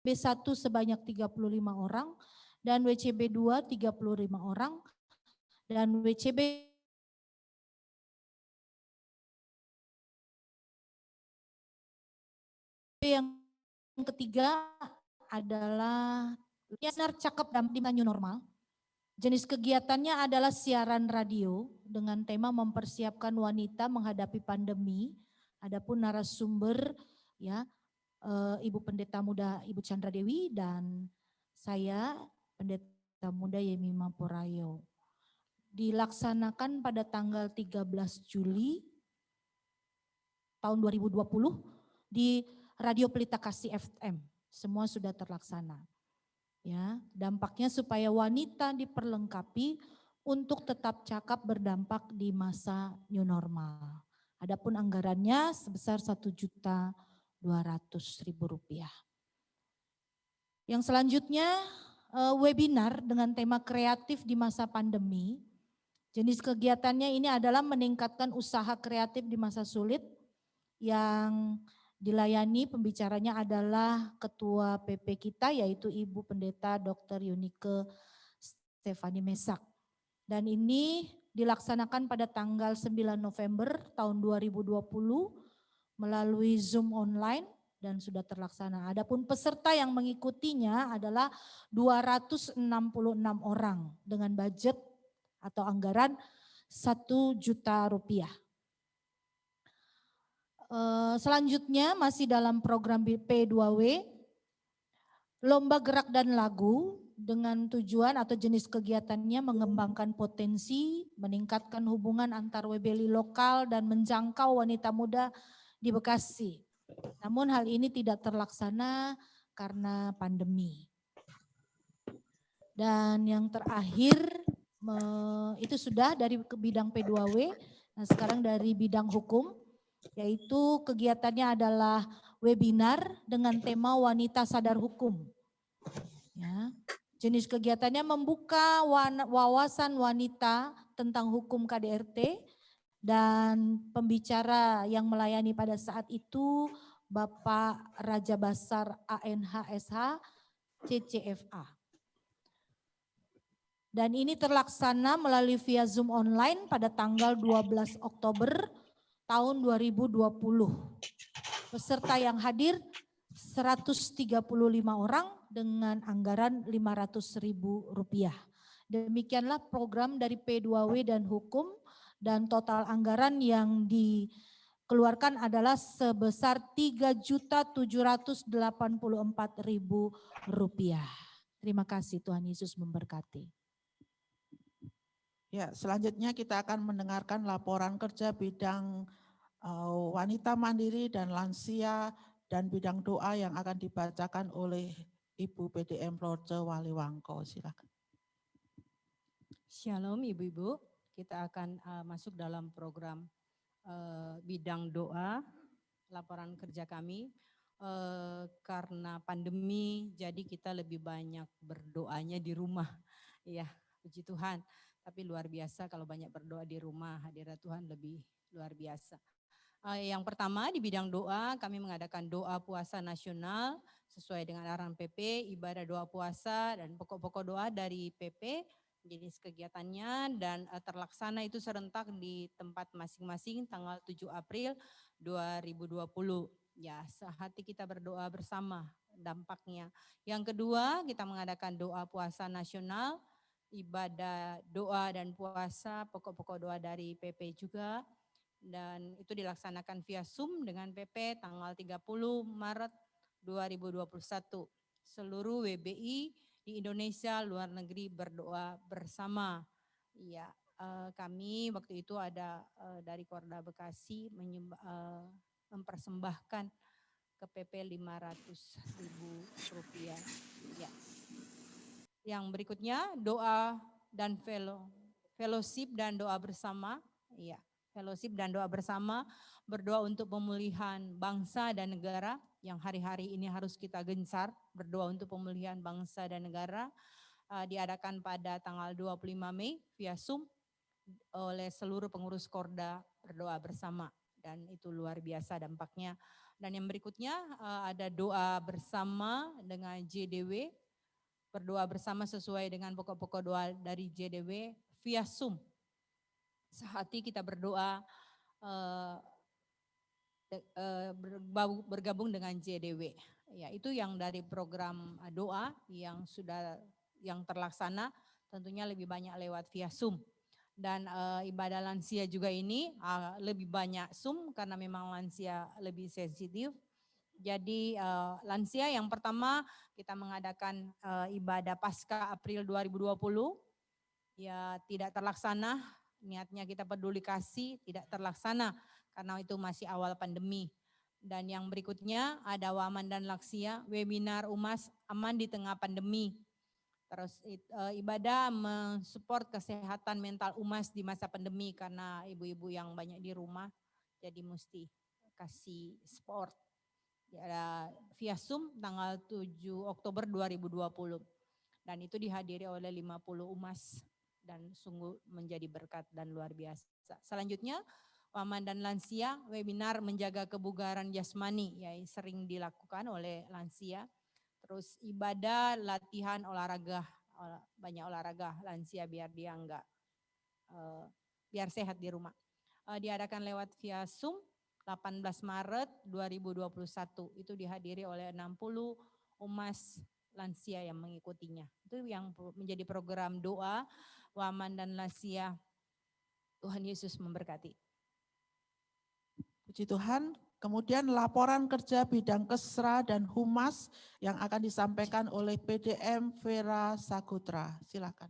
WCB1 sebanyak 35 orang, dan WCB2 35 orang, dan WCB yang ketiga adalah Sinar Cakep Dampingan New Normal. Jenis kegiatannya adalah siaran radio dengan tema mempersiapkan wanita menghadapi pandemi. Adapun narasumber ya Ibu Pendeta Muda Ibu Chandra Dewi dan saya Pendeta Muda Yemima Porayo. Dilaksanakan pada tanggal 13 Juli tahun 2020 di Radio Pelita Kasih FM. Semua sudah terlaksana. Ya, dampaknya supaya wanita diperlengkapi untuk tetap cakap berdampak di masa new normal. Adapun anggarannya sebesar Rp1.200.000. Yang selanjutnya webinar dengan tema kreatif di masa pandemi. Jenis kegiatannya ini adalah meningkatkan usaha kreatif di masa sulit yang dilayani. Pembicaranya adalah Ketua PP kita yaitu Ibu Pendeta Dr. Yunike Stefani Mesak. Dan ini dilaksanakan pada tanggal 9 November tahun 2020 melalui Zoom online dan sudah terlaksana. Adapun peserta yang mengikutinya adalah 266 orang dengan budget atau anggaran Rp1.000.000. Selanjutnya masih dalam program P2W, lomba gerak dan lagu dengan tujuan atau jenis kegiatannya mengembangkan potensi, meningkatkan hubungan antar WBLI lokal dan menjangkau wanita muda di Bekasi. Namun hal ini tidak terlaksana karena pandemi. Dan yang terakhir itu sudah dari bidang P2W, nah sekarang dari bidang hukum. Yaitu kegiatannya adalah webinar dengan tema wanita sadar hukum. Ya. Jenis kegiatannya membuka wawasan wanita tentang hukum KDRT dan pembicara yang melayani pada saat itu Bapak Raja Basar ANHSH CCFA. Dan ini terlaksana melalui via Zoom online pada tanggal 12 Oktober tahun 2020. Peserta yang hadir 135 orang dengan anggaran Rp500.000. Demikianlah program dari P2W dan Hukum dan total anggaran yang dikeluarkan adalah sebesar Rp3.784.000. Terima kasih, Tuhan Yesus memberkati. Ya, selanjutnya kita akan mendengarkan laporan kerja bidang wanita mandiri dan lansia dan bidang doa yang akan dibacakan oleh Ibu PDM Roce Waliwangko. Silakan. Shalom Ibu-Ibu, kita akan masuk dalam program bidang doa, laporan kerja kami. Karena pandemi, jadi kita lebih banyak berdoanya di rumah. Ya, puji Tuhan. Tapi luar biasa kalau banyak berdoa di rumah, hadirat Tuhan lebih luar biasa. Yang pertama di bidang doa, kami mengadakan doa puasa nasional sesuai dengan arahan PP, ibadah doa puasa dan pokok-pokok doa dari PP, jenis kegiatannya dan terlaksana itu serentak di tempat masing-masing tanggal 7 April 2020. Ya, sehati kita berdoa bersama dampaknya. Yang kedua, kita mengadakan doa puasa nasional, ibadah doa dan puasa, pokok-pokok doa dari PP juga. Dan itu dilaksanakan via Zoom dengan PP tanggal 30 Maret 2021. Seluruh WBI di Indonesia luar negeri berdoa bersama. Ya, kami waktu itu ada dari Korda Bekasi mempersembahkan ke PP Rp500.000. Ya. Yang berikutnya doa dan fellowship dan doa bersama. Ya. Fellowship dan doa bersama, berdoa untuk pemulihan bangsa dan negara yang hari-hari ini harus kita gencar, berdoa untuk pemulihan bangsa dan negara, diadakan pada tanggal 25 Mei via Zoom oleh seluruh pengurus Korda berdoa bersama dan itu luar biasa dampaknya Dan yang berikutnya ada doa bersama dengan JDW, berdoa bersama sesuai dengan pokok-pokok doa dari JDW via Zoom. Sehati kita berdoa bergabung dengan JDW. Ya, itu yang dari program doa yang terlaksana, tentunya lebih banyak lewat via Zoom. Dan ibadah lansia juga ini lebih banyak Zoom karena memang lansia lebih sensitif. Jadi lansia yang pertama kita mengadakan ibadah Paskah April 2020, ya tidak terlaksana, niatnya kita peduli kasih tidak terlaksana karena itu masih awal pandemi. Dan yang berikutnya ada Waman dan Laksia, webinar Umas aman di tengah pandemi. Terus ibadah mensupport kesehatan mental Umas di masa pandemi karena ibu-ibu yang banyak di rumah, jadi mesti kasih support. Ya, via Zoom tanggal 7 Oktober 2020. Dan itu dihadiri oleh 50 Umas dan sungguh menjadi berkat dan luar biasa. Selanjutnya Waman dan Lansia, webinar menjaga kebugaran jasmani, ya sering dilakukan oleh lansia. Terus ibadah, latihan, olahraga, banyak olahraga lansia biar dia biar sehat di rumah. Diadakan lewat via Zoom 18 Maret 2021. Itu dihadiri oleh 60 Umas lansia yang mengikutinya. Itu yang menjadi program doa Waman dan Lansia. Tuhan Yesus memberkati. Puji Tuhan. Kemudian laporan kerja bidang Kesra dan Humas yang akan disampaikan oleh PDM Vera Sagutra. Silakan.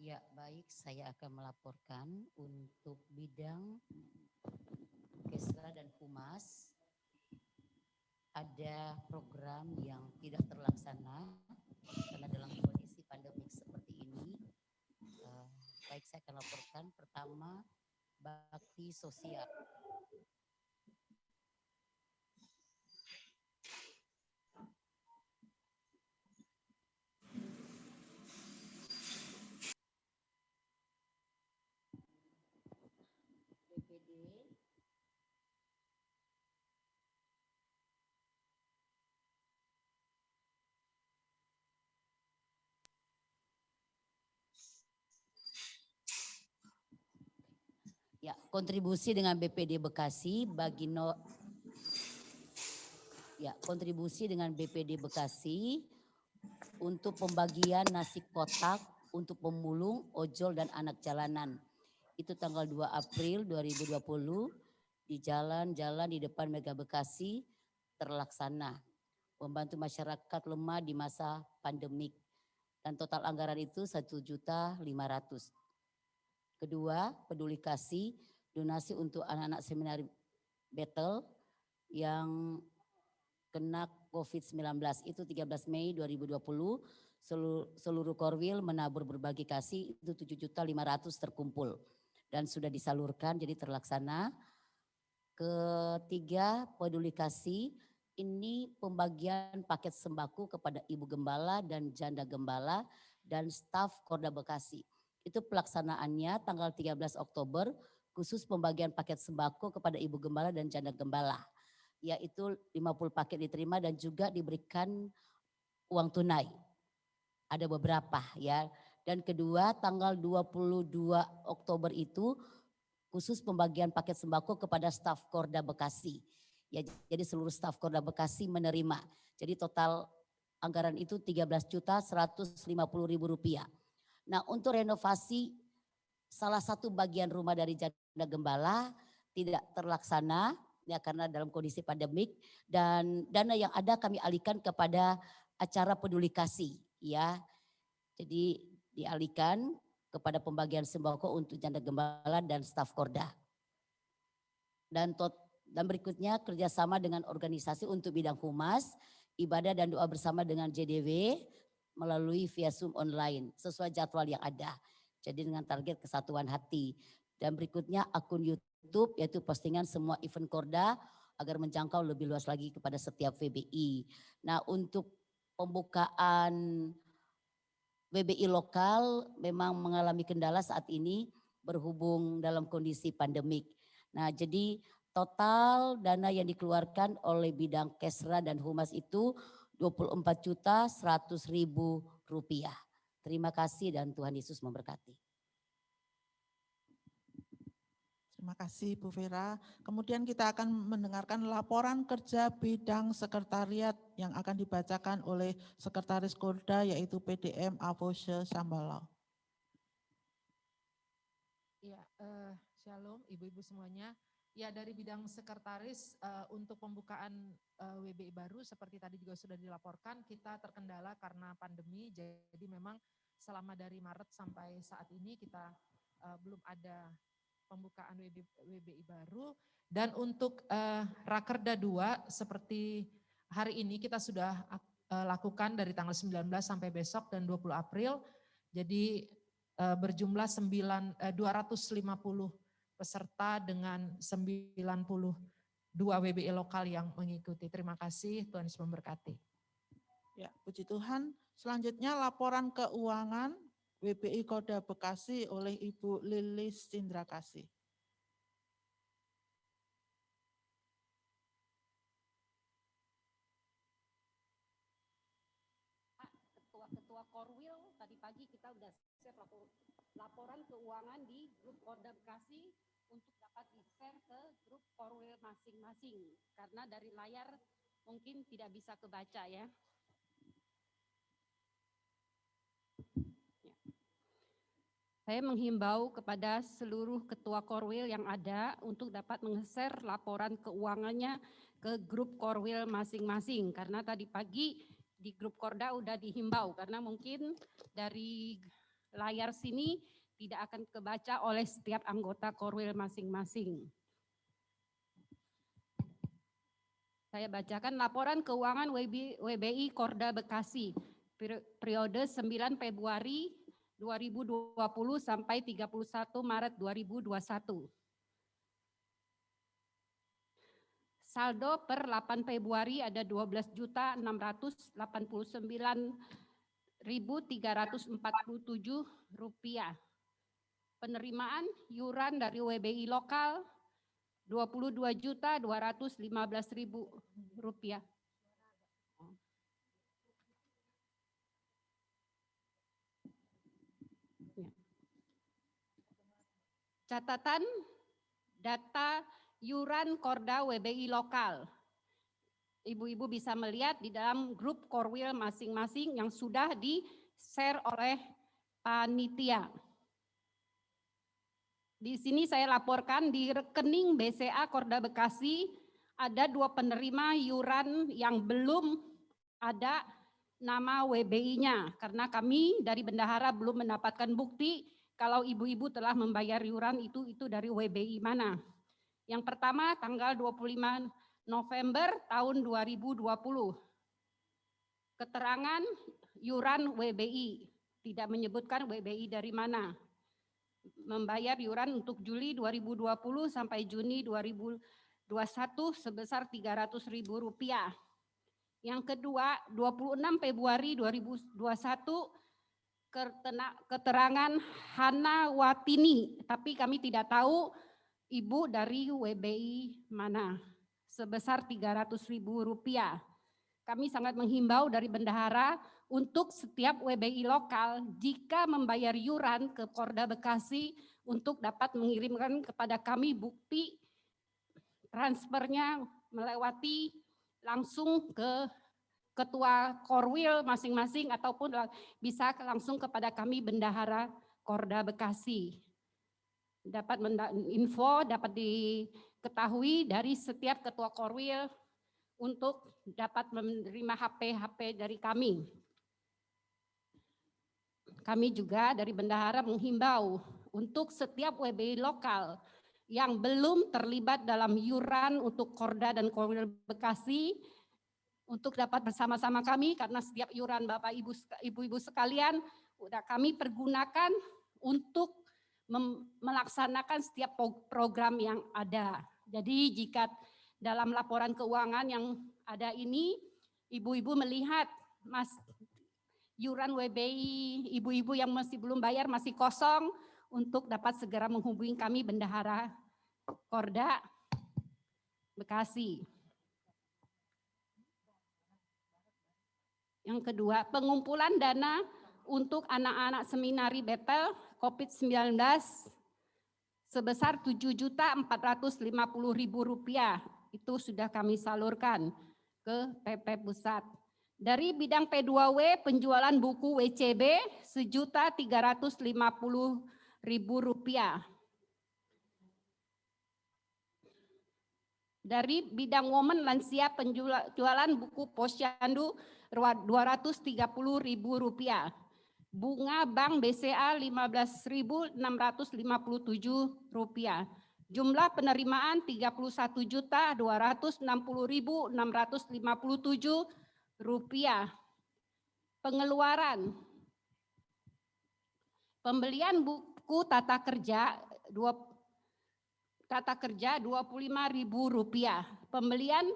Ya, baik, saya akan melaporkan untuk bidang Kesra dan Humas. Ada program yang tidak terlaksana karena dalam kondisi pandemik seperti ini. Baik, saya akan laporkan. Pertama, bakti sosial. Ya, kontribusi dengan BPD Bekasi bagi kontribusi dengan BPD Bekasi untuk pembagian nasi kotak untuk pemulung, ojol dan anak jalanan. Itu tanggal 2 April 2020 di jalan-jalan di depan Mega Bekasi terlaksana. Membantu masyarakat lemah di masa pandemik. Dan total anggaran itu 1.500.000. Kedua, peduli kasih, donasi untuk anak-anak seminar battle yang kena COVID-19. Itu 13 Mei 2020, seluruh Korwil menabur berbagi kasih, itu 7.500.000 terkumpul. Dan sudah disalurkan, jadi terlaksana. Ketiga, peduli kasih, ini pembagian paket sembako kepada Ibu Gembala dan Janda Gembala dan staf Korda Bekasi. Itu pelaksanaannya tanggal 13 Oktober khusus pembagian paket sembako kepada Ibu Gembala dan Janda Gembala. Yaitu 50 paket diterima dan juga diberikan uang tunai. Ada beberapa ya. Dan kedua tanggal 22 Oktober itu khusus pembagian paket sembako kepada staf Korda Bekasi. Ya, jadi seluruh staf Korda Bekasi menerima. Jadi total anggaran itu Rp13.150.000. Nah, untuk renovasi salah satu bagian rumah dari Janda Gembala tidak terlaksana ya karena dalam kondisi pandemik, dan dana yang ada kami alihkan kepada acara peduli kasih ya. Jadi dialihkan kepada pembagian sembako untuk Janda Gembala dan staf Korda. Dan berikutnya kerjasama dengan organisasi untuk bidang humas, ibadah dan doa bersama dengan JDW melalui via Zoom online sesuai jadwal yang ada. Jadi dengan target kesatuan hati. Dan berikutnya akun YouTube yaitu postingan semua event Korda agar menjangkau lebih luas lagi kepada setiap VBI. Nah, untuk pembukaan VBI lokal memang mengalami kendala saat ini berhubung dalam kondisi pandemik. Nah, jadi total dana yang dikeluarkan oleh bidang Kesra dan Humas itu Rp24.100.000. Terima kasih dan Tuhan Yesus memberkati. Terima kasih Bu Vera. Kemudian kita akan mendengarkan laporan kerja bidang sekretariat yang akan dibacakan oleh Sekretaris Korda yaitu PDM Avose Sambalau. Ya, Shalom Ibu-Ibu semuanya. Ya, dari bidang sekretaris untuk pembukaan WBI baru seperti tadi juga sudah dilaporkan, kita terkendala karena pandemi. Jadi memang selama dari Maret sampai saat ini kita belum ada pembukaan WBI baru. Dan untuk Rakerda 2 seperti hari ini kita sudah lakukan dari tanggal 19 sampai besok dan 20 April. Jadi berjumlah 250 peserta dengan 92 WBI lokal yang mengikuti. Terima kasih, Tuhan Yesus memberkati. Ya, puji Tuhan. Selanjutnya laporan keuangan WBI Korda Bekasi oleh Ibu Lilis Cindrakasih. Ketua Korwil, tadi pagi kita sudah share laporan keuangan di grup Korda Bekasi untuk dapat di-share ke grup Korwil masing-masing. Karena dari layar mungkin tidak bisa kebaca ya. Saya menghimbau kepada seluruh ketua Korwil yang ada untuk dapat meng-share laporan keuangannya ke grup Korwil masing-masing. Karena tadi pagi di grup Korda udah dihimbau karena mungkin dari layar sini tidak akan kebaca oleh setiap anggota Korwil masing-masing. Saya bacakan laporan keuangan WBI Korda Bekasi periode 9 Februari 2020 sampai 31 Maret 2021. Saldo per 8 Februari ada 12.689.347 rupiah. Penerimaan iuran dari WBI lokal 22.215.000 rupiah. Catatan data iuran Korda WBI lokal. Ibu-ibu bisa melihat di dalam grup Korwil masing-masing yang sudah di-share oleh panitia. Di sini saya laporkan di rekening BCA Korda Bekasi ada 2 penerima iuran yang belum ada nama WBI-nya karena kami dari bendahara belum mendapatkan bukti kalau ibu-ibu telah membayar iuran itu dari WBI mana. Yang pertama tanggal 25 November tahun 2020. Keterangan iuran WBI, tidak menyebutkan WBI dari mana. Membayar iuran untuk Juli 2020 sampai Juni 2021 sebesar Rp300.000. Yang kedua, 26 Februari 2021 keterangan Hana Watini, tapi kami tidak tahu ibu dari WBI mana, sebesar Rp300.000. Kami sangat menghimbau dari bendahara untuk setiap WBI lokal jika membayar iuran ke Korda Bekasi untuk dapat mengirimkan kepada kami bukti transfernya melewati langsung ke ketua Korwil masing-masing ataupun bisa langsung kepada kami bendahara Korda Bekasi. Dapat info dapat diketahui dari setiap ketua Korwil untuk dapat menerima HP dari kami. Kami juga dari bendahara menghimbau untuk setiap WBI lokal yang belum terlibat dalam iuran untuk Korda dan Korwil Bekasi untuk dapat bersama-sama kami karena setiap iuran Bapak Ibu-ibu sekalian udah kami pergunakan untuk melaksanakan setiap program yang ada. Jadi jika dalam laporan keuangan yang ada ini ibu-ibu melihat iuran WBI ibu-ibu yang masih belum bayar masih kosong untuk dapat segera menghubungi kami Bendahara Korda Bekasi. Yang kedua, pengumpulan dana untuk anak-anak seminari Betel COVID-19 sebesar Rp7.450.000. Itu sudah kami salurkan ke PP Pusat. Dari bidang P2W, penjualan buku WCB Rp1.350.000. Dari bidang Women Lansia, penjualan buku Posyandu Rp230.000. Bunga Bank BCA Rp15.657. Jumlah penerimaan Rp32.660.657. Pengeluaran pembelian buku tata kerja Rp25.000. Pembelian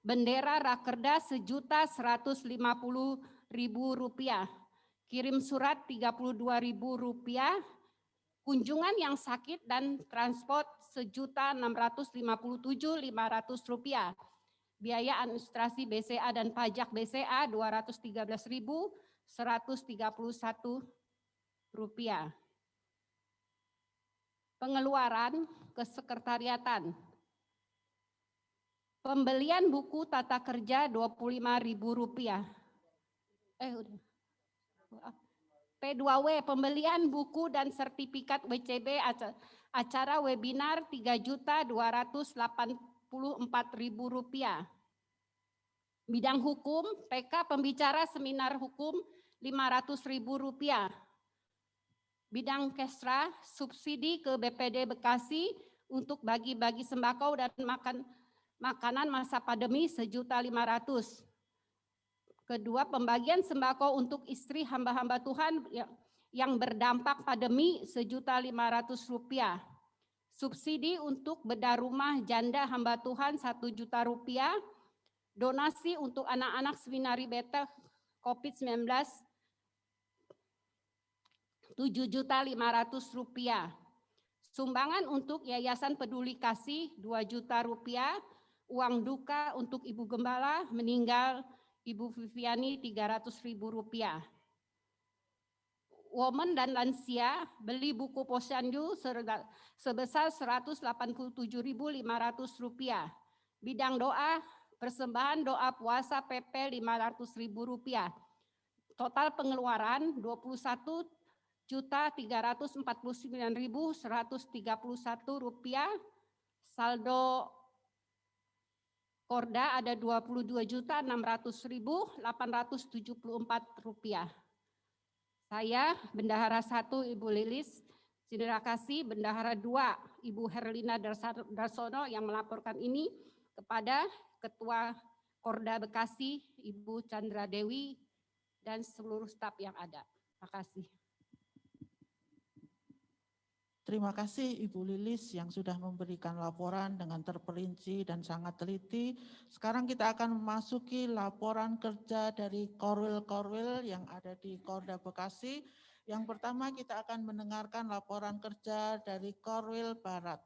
bendera Rakerda Rp1.150.000. Kirim surat Rp32.000. Kunjungan yang sakit dan transport Rp1.657.500. Biaya administrasi BCA dan pajak BCA Rp213.131. Pengeluaran kesekretariatan. Pembelian buku tata kerja Rp25.000. P2W, pembelian buku dan sertifikat WCB acara webinar Rp3.284.000. Bidang hukum, PK pembicara seminar hukum Rp500.000. Bidang Kesra, subsidi ke BPD Bekasi untuk bagi-bagi sembako dan makanan masa pandemi Rp1.500.000. Kedua, pembagian sembako untuk istri hamba-hamba Tuhan yang berdampak pandemi Rp1.500.000. Subsidi untuk bedah rumah janda hamba Tuhan Rp1.000.000. Donasi untuk anak-anak seminari Betel COVID-19 Rp7.500.000. Sumbangan untuk Yayasan Peduli Kasih Rp2 juta. Uang duka untuk Ibu Gembala meninggal Ibu Viviani Rp300.000. Women dan lansia beli buku posyandu sebesar Rp187.500. Bidang doa, persembahan doa puasa PP Rp500.000. Total pengeluaran Rp22.349.131. Saldo Korda ada Rp22.600.874. Saya Bendahara 1 Ibu Lilis Cindera Kasih, Bendahara 2 Ibu Herlina Darsono yang melaporkan ini kepada Ketua Korda Bekasi Ibu Chandra Dewi dan seluruh staf yang ada. Terima kasih. Terima kasih Ibu Lilis yang sudah memberikan laporan dengan terperinci dan sangat teliti. Sekarang kita akan memasuki laporan kerja dari Korwil-Korwil yang ada di Korda Bekasi. Yang pertama kita akan mendengarkan laporan kerja dari Korwil Barat.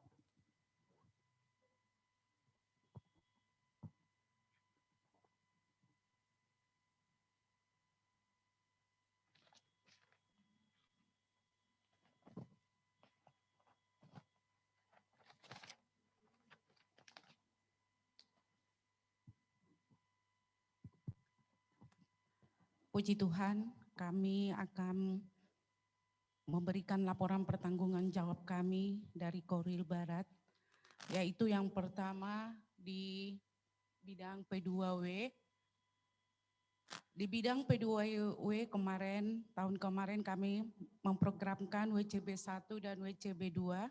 Puji Tuhan, kami akan memberikan laporan pertanggungan jawab kami dari Korwil Barat, yaitu yang pertama di bidang P2W. Di bidang P2W tahun kemarin kami memprogramkan WCB 1 dan WCB 2,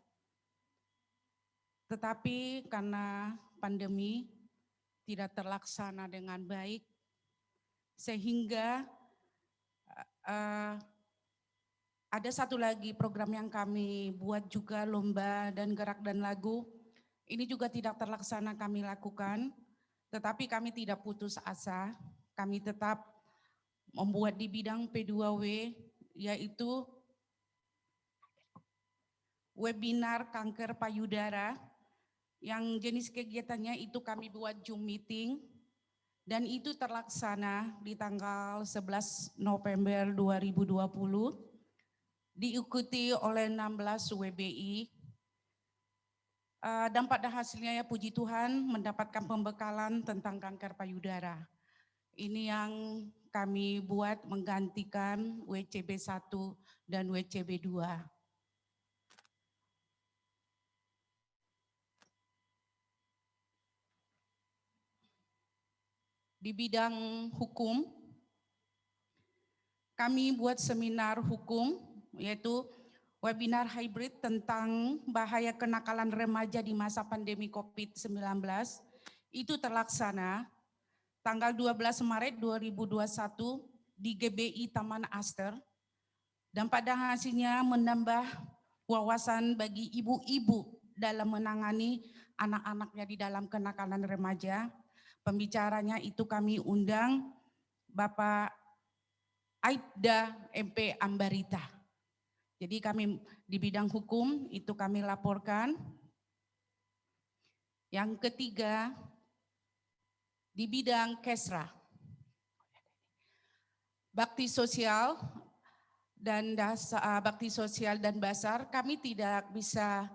tetapi karena pandemi tidak terlaksana dengan baik, sehingga ada satu lagi program yang kami buat juga, lomba dan gerak dan lagu. Ini juga tidak terlaksana kami lakukan, tetapi kami tidak putus asa. Kami tetap membuat di bidang P2W, yaitu webinar kanker payudara yang jenis kegiatannya itu kami buat Zoom meeting dan itu terlaksana di tanggal 11 November 2020 diikuti oleh 16 WBI. Dan pada hasilnya ya puji Tuhan mendapatkan pembekalan tentang kanker payudara. Ini yang kami buat menggantikan WCB 1 dan WCB 2. Di bidang hukum, kami buat seminar hukum yaitu webinar hybrid tentang bahaya kenakalan remaja di masa pandemi COVID-19. Itu terlaksana tanggal 12 Maret 2021 di GBI Taman Aster. Dan pada hasilnya menambah wawasan bagi ibu-ibu dalam menangani anak-anaknya di dalam kenakalan remaja. Pembicaranya itu kami undang Bapak Aibda MP Ambarita. Jadi kami di bidang hukum itu kami laporkan. Yang ketiga, di bidang Kesra, bakti sosial dan basar, kami tidak bisa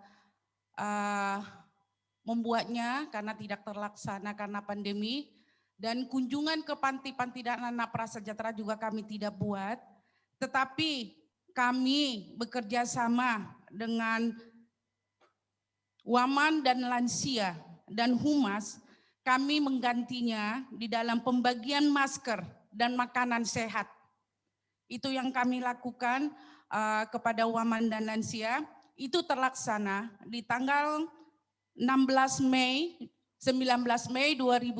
membuatnya karena tidak terlaksana karena pandemi, dan kunjungan ke panti-panti dan anak prasejahtera juga kami tidak buat, tetapi kami bekerja sama dengan Waman dan Lansia dan Humas, kami menggantinya di dalam pembagian masker dan makanan sehat. Itu yang kami lakukan kepada Waman dan Lansia, itu terlaksana di tanggal 19 Mei 2020.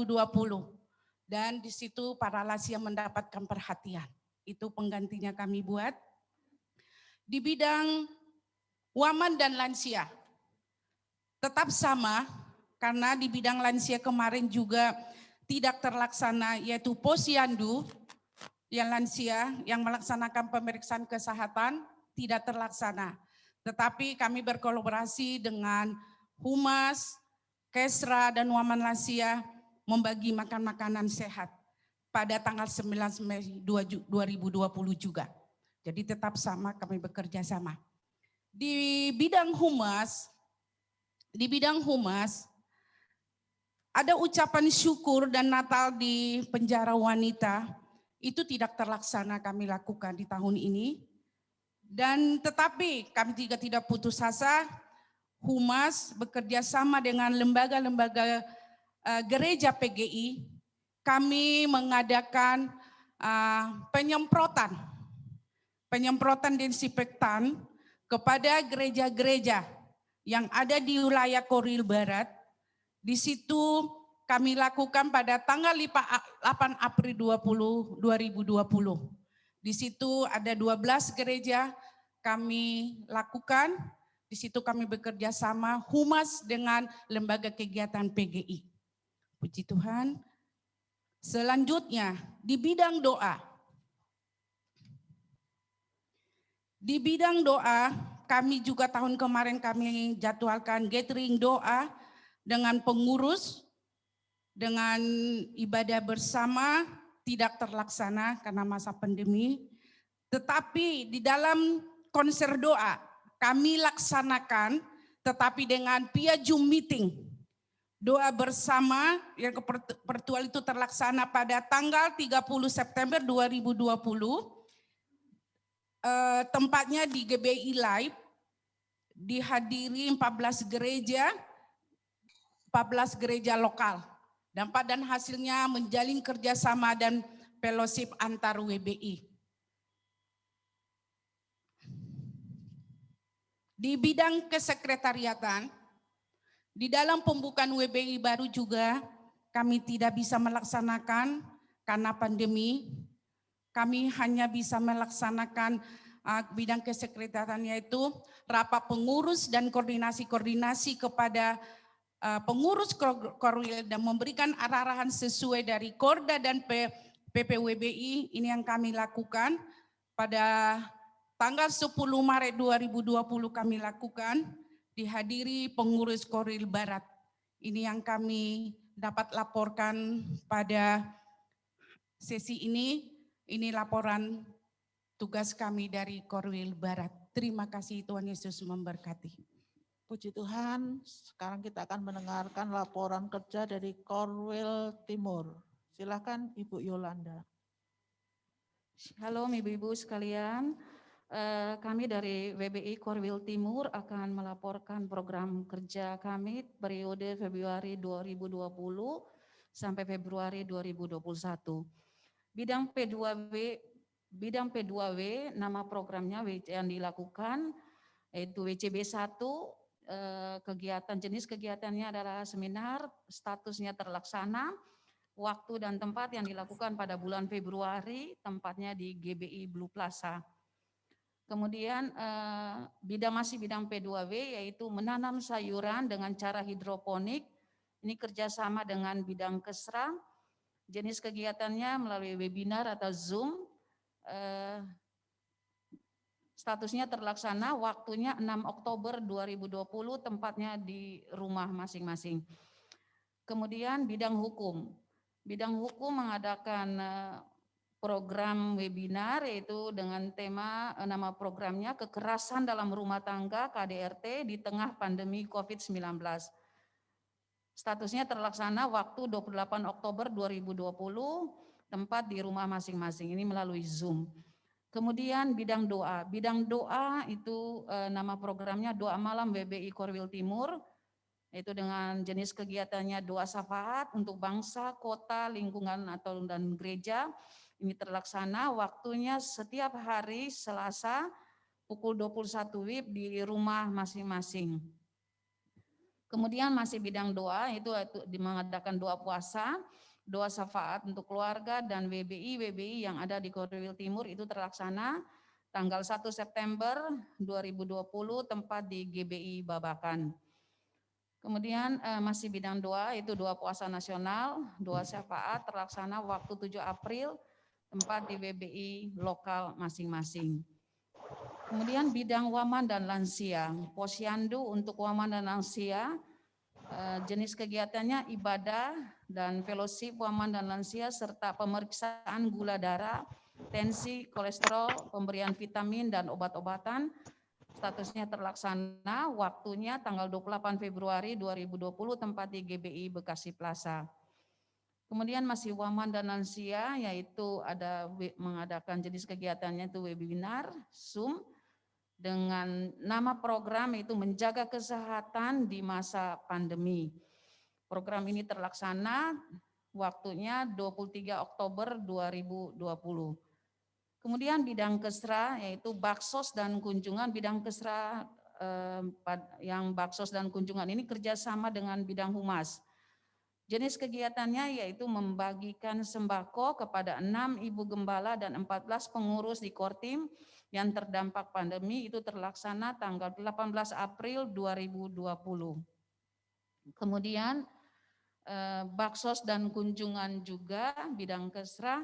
Dan di situ para lansia mendapatkan perhatian. Itu penggantinya kami buat. Di bidang Waman dan Lansia, tetap sama karena di bidang lansia kemarin juga tidak terlaksana, yaitu Posyandu yang lansia yang melaksanakan pemeriksaan kesehatan tidak terlaksana. Tetapi kami berkolaborasi dengan Humas, Kesra, dan Waman Lansia membagi makan makanan sehat pada tanggal 19 Mei 2020 juga. Jadi tetap sama, kami bekerja sama. Di bidang humas, ada ucapan syukur dan Natal di penjara wanita, itu tidak terlaksana kami lakukan di tahun ini. Dan tetapi kami juga tidak putus asa, Humas bekerja sama dengan lembaga-lembaga gereja PGI, kami mengadakan penyemprotan desinfektan kepada gereja-gereja yang ada di wilayah Koril Barat. Di situ kami lakukan pada tanggal 8 April 2020. Di situ ada 12 gereja kami lakukan. Di situ kami bekerja sama Humas dengan lembaga kegiatan PGI. Puji Tuhan. Selanjutnya di bidang doa. Di bidang doa, kami juga tahun kemarin kami jadwalkan gathering doa dengan pengurus, dengan ibadah bersama, tidak terlaksana karena masa pandemi. Tetapi di dalam konser doa kami laksanakan, tetapi dengan via Zoom meeting. Doa bersama yang virtual itu terlaksana pada tanggal 30 September 2020. Tempatnya di GBI Live, dihadiri 14 gereja lokal. Dan hasilnya menjalin kerjasama dan fellowship antar WBI. Di bidang kesekretariatan, di dalam pembukaan WBI baru juga kami tidak bisa melaksanakan karena pandemi. Kami hanya bisa melaksanakan bidang kesekretariatan, yaitu rapat pengurus dan koordinasi kepada pengurus Korwil dan memberikan arahan sesuai dari Korda dan PPWBI. Ini yang kami lakukan pada Tanggal 10 Maret 2020 kami lakukan, dihadiri pengurus Korwil Barat. Ini yang kami dapat laporkan pada sesi ini laporan tugas kami dari Korwil Barat. Terima kasih, Tuhan Yesus memberkati. Puji Tuhan, sekarang kita akan mendengarkan laporan kerja dari Korwil Timur. Silakan Ibu Yolanda. Shalom Ibu-Ibu sekalian, kami dari WBI Korwil Timur akan melaporkan program kerja kami periode Februari 2020 sampai Februari 2021. Bidang P2W nama programnya yang dilakukan yaitu WCB 1, jenis kegiatannya adalah seminar, statusnya terlaksana. Waktu dan tempat yang dilakukan pada bulan Februari, tempatnya di GBI Blue Plaza. Kemudian bidang P2W yaitu menanam sayuran dengan cara hidroponik. Ini kerjasama dengan bidang Kesra. Jenis kegiatannya melalui webinar atau Zoom. Statusnya terlaksana, waktunya 6 Oktober 2020, tempatnya di rumah masing-masing. Kemudian bidang hukum. Bidang hukum mengadakan program webinar yaitu dengan tema nama programnya Kekerasan dalam Rumah Tangga KDRT di tengah pandemi COVID-19. Statusnya terlaksana waktu 28 Oktober 2020, tempat di rumah masing-masing. Ini melalui Zoom. Kemudian bidang doa. Bidang doa itu nama programnya Doa Malam WBI Korwil Timur. Itu dengan jenis kegiatannya doa syafaat untuk bangsa, kota, lingkungan dan gereja. Ini terlaksana waktunya setiap hari Selasa pukul 21 WIB di rumah masing-masing. Kemudian masih bidang doa itu mengadakan doa puasa, doa syafaat untuk keluarga dan WBI yang ada di Korwil Timur itu terlaksana tanggal 1 September 2020 tempat di GBI Babakan. Kemudian masih bidang doa itu doa puasa nasional, doa syafaat terlaksana waktu 7 April tempat di WBI lokal masing-masing. Kemudian bidang waman dan lansia, posyandu untuk waman dan lansia, jenis kegiatannya ibadah dan fellowship waman dan lansia serta pemeriksaan gula darah, tensi, kolesterol, pemberian vitamin dan obat-obatan. Statusnya terlaksana, waktunya tanggal 28 Februari 2020 tempat di GBI Bekasi Plaza. Kemudian masih waman dan lansia yaitu ada mengadakan jenis kegiatannya itu webinar, Zoom dengan nama program itu menjaga kesehatan di masa pandemi. Program ini terlaksana waktunya 23 Oktober 2020. Kemudian bidang Kesra yaitu baksos dan kunjungan. Bidang Kesra yang baksos dan kunjungan ini kerjasama dengan bidang humas. Jenis kegiatannya yaitu membagikan sembako kepada 6 ibu gembala dan 14 pengurus di Kortim yang terdampak pandemi itu terlaksana tanggal 18 April 2020. Kemudian baksos dan kunjungan juga bidang Kesra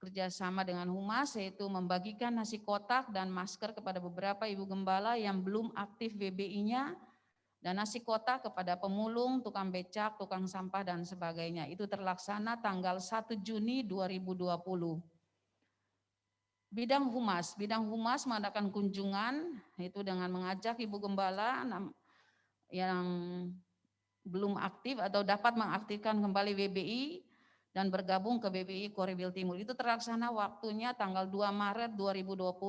kerjasama dengan humas yaitu membagikan nasi kotak dan masker kepada beberapa ibu gembala yang belum aktif WBI-nya dan nasi kotak kepada pemulung, tukang becak, tukang sampah dan sebagainya. Itu terlaksana tanggal 1 Juni 2020. Bidang humas mengadakan kunjungan itu dengan mengajak ibu gembala yang belum aktif atau dapat mengaktifkan kembali WBI dan bergabung ke WBI Korwil Timur. Itu terlaksana waktunya tanggal 2 Maret 2020,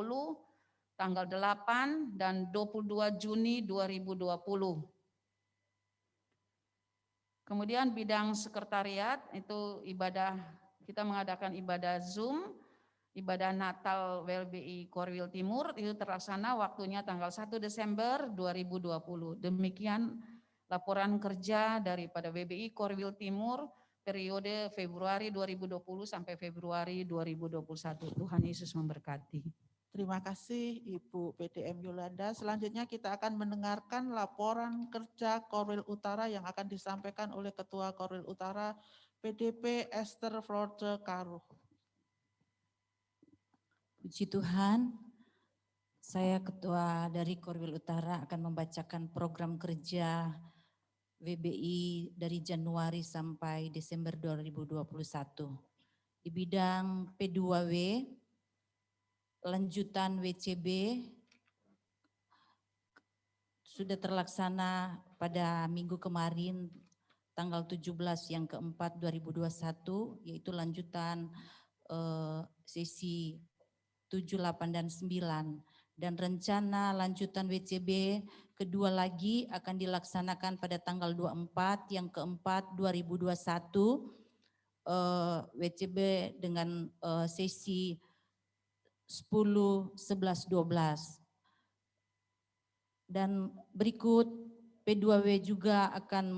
tanggal 8 dan 22 Juni 2020. Kemudian bidang sekretariat itu ibadah, kita mengadakan ibadah Zoom, ibadah Natal WBI Korwil Timur itu terlaksana waktunya tanggal 1 Desember 2020. Demikian laporan kerja daripada WBI Korwil Timur periode Februari 2020 sampai Februari 2021. Tuhan Yesus memberkati. Terima kasih Ibu PDM Yolanda. Selanjutnya kita akan mendengarkan laporan kerja Korwil Utara yang akan disampaikan oleh Ketua Korwil Utara PDP Esther Florce Karuh. Puji Tuhan, Saya Ketua dari Korwil Utara akan membacakan program kerja WBI dari Januari sampai Desember 2021. Di bidang P2W, lanjutan WCB sudah terlaksana pada minggu kemarin tanggal 17 yang keempat 2021, yaitu lanjutan sesi 7, 8, dan 9. Dan rencana lanjutan WCB kedua lagi akan dilaksanakan pada tanggal 24 yang keempat 2021, WCB dengan sesi 10, 11, 12. Dan berikut P2W juga akan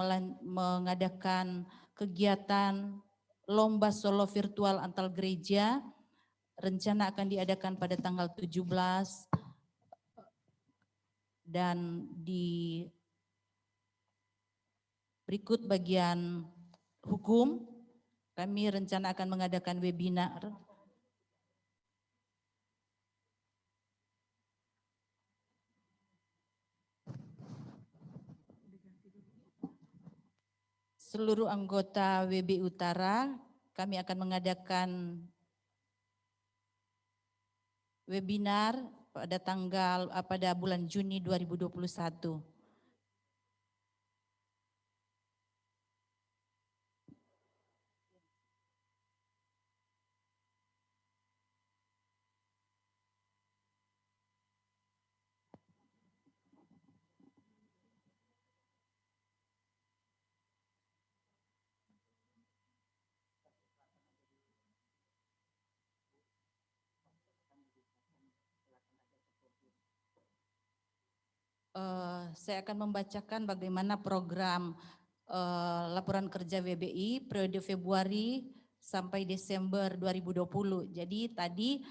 mengadakan kegiatan lomba solo virtual antar gereja. Rencana akan diadakan pada tanggal 17 dan di berikut bagian hukum kami rencana akan mengadakan webinar seluruh anggota WBI Utara. Kami akan mengadakan webinar pada bulan Juni 2021. Saya akan membacakan bagaimana program laporan kerja WBI periode Februari sampai Desember 2020. Jadi tadi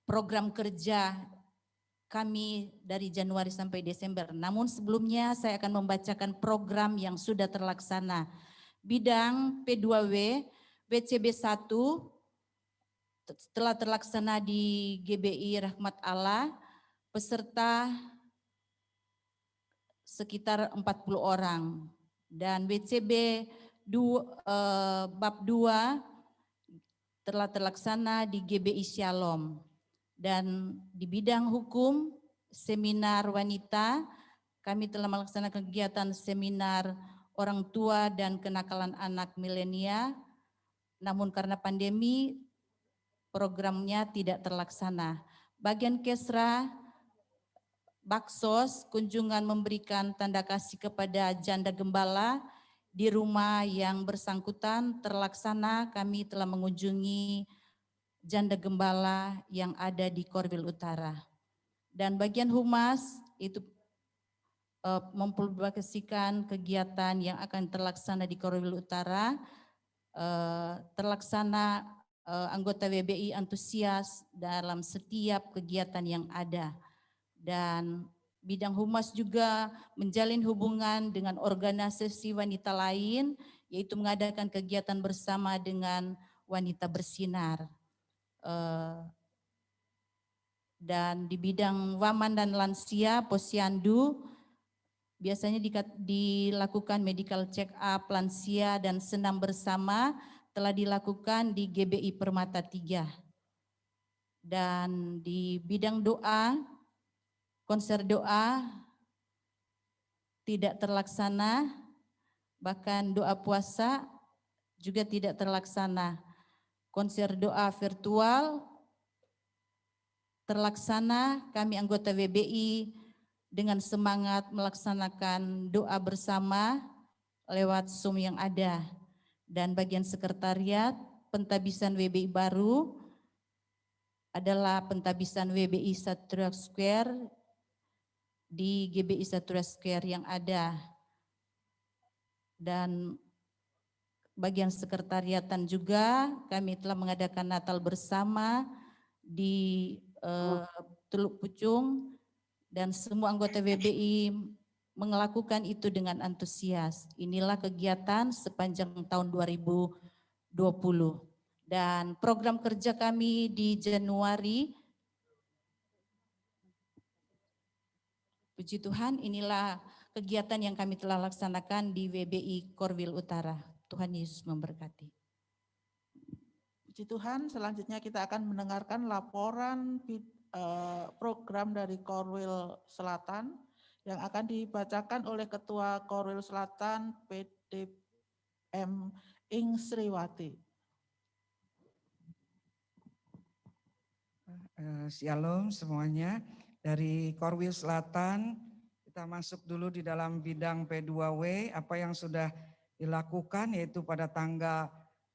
program kerja kami dari Januari sampai Desember. Namun sebelumnya saya akan membacakan program yang sudah terlaksana. Bidang P2W, WCB 1 telah terlaksana di GBI Rahmat Allah, peserta sekitar 40 orang. Dan WCB bab 2 telah terlaksana di GBI Shalom. Dan di bidang hukum, seminar wanita, kami telah melaksanakan kegiatan seminar orang tua dan kenakalan anak milenial. Namun karena pandemi, programnya tidak terlaksana. Bagian Kesra, Baksos, kunjungan memberikan tanda kasih kepada janda gembala di rumah yang bersangkutan terlaksana. Kami telah mengunjungi janda gembala yang ada di Korwil Utara. Dan bagian humas itu mempublikasikan kegiatan yang akan terlaksana di Korwil Utara. Terlaksana anggota WBI antusias dalam setiap kegiatan yang ada. Dan bidang humas juga menjalin hubungan dengan organisasi wanita lain, yaitu mengadakan kegiatan bersama dengan wanita bersinar. Dan di bidang waman dan lansia, Posyandu, biasanya dilakukan medical check up lansia dan senam bersama telah dilakukan di GBI Permata 3. Dan di bidang doa, konser doa tidak terlaksana, bahkan doa puasa juga tidak terlaksana. Konser doa virtual terlaksana, kami anggota WBI dengan semangat melaksanakan doa bersama lewat Zoom yang ada. Dan bagian sekretariat, pentabisan WBI baru adalah pentabisan WBI Satria Square di GBI Satria Square yang ada. Dan bagian sekretariatan juga kami telah mengadakan Natal bersama di Teluk Pucung dan semua anggota WBI melakukan itu dengan antusias. Inilah kegiatan sepanjang tahun 2020. Dan program kerja kami di Januari Puji Tuhan, inilah kegiatan yang kami telah laksanakan di WBI Korwil Utara. Tuhan Yesus memberkati. Puji Tuhan, selanjutnya kita akan mendengarkan laporan program dari Korwil Selatan yang akan dibacakan oleh Ketua Korwil Selatan PDM Ing Sriwati. Shalom semuanya. Dari Korwil Selatan, kita masuk dulu di dalam bidang P2W, apa yang sudah dilakukan yaitu pada tanggal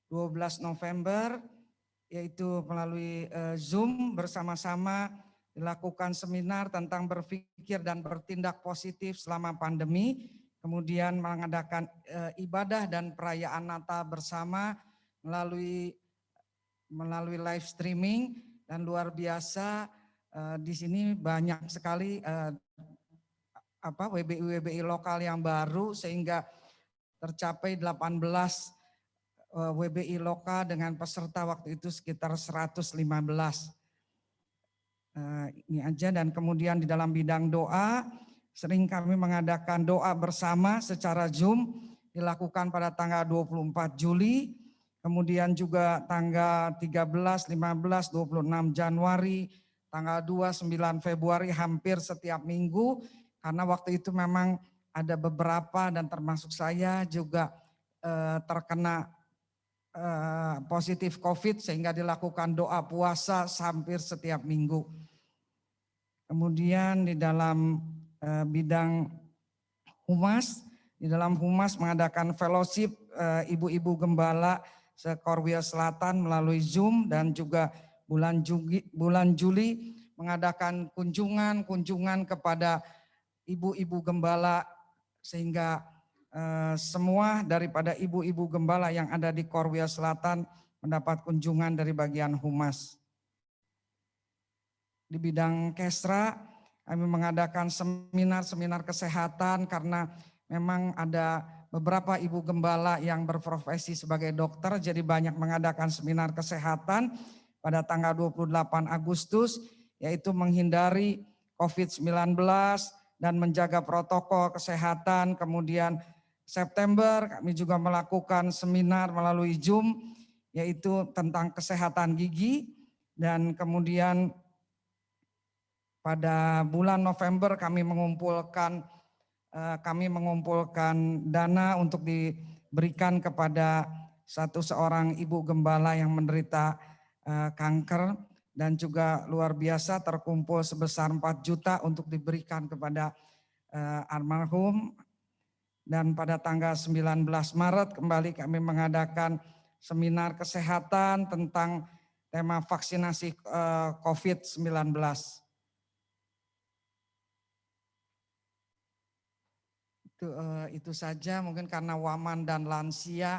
12 November, yaitu melalui Zoom bersama-sama dilakukan seminar tentang berpikir dan bertindak positif selama pandemi, kemudian mengadakan ibadah dan perayaan Natal bersama melalui live streaming, dan luar biasa di sini banyak sekali WBI lokal yang baru sehingga tercapai 18 WBI lokal dengan peserta waktu itu sekitar 115. Ini aja. Dan kemudian di dalam bidang doa sering kami mengadakan doa bersama secara Zoom, dilakukan pada tanggal 24 Juli, kemudian juga tanggal 13, 15, 26 Januari, tanggal 2, 9 Februari, hampir setiap minggu, karena waktu itu memang ada beberapa dan termasuk saya juga terkena positif COVID, sehingga dilakukan doa puasa hampir setiap minggu. Kemudian di dalam bidang humas, mengadakan fellowship ibu-ibu gembala se-Korwil Selatan melalui Zoom, dan juga bulan Juli mengadakan kunjungan kepada ibu-ibu gembala, sehingga semua daripada ibu-ibu gembala yang ada di Korwil Selatan mendapat kunjungan dari bagian humas. Di bidang Kesra, kami mengadakan seminar kesehatan karena memang ada beberapa ibu gembala yang berprofesi sebagai dokter, jadi banyak mengadakan seminar kesehatan pada tanggal 28 Agustus, yaitu menghindari COVID-19 dan menjaga protokol kesehatan. Kemudian September kami juga melakukan seminar melalui Zoom, yaitu tentang kesehatan gigi. Dan kemudian pada bulan November kami mengumpulkan dana untuk diberikan kepada seorang ibu gembala yang menderita kanker, dan juga luar biasa terkumpul sebesar 4 juta untuk diberikan kepada almarhum. Dan pada tanggal 19 Maret kembali kami mengadakan seminar kesehatan tentang tema vaksinasi COVID-19. Itu saja, mungkin karena waman dan lansia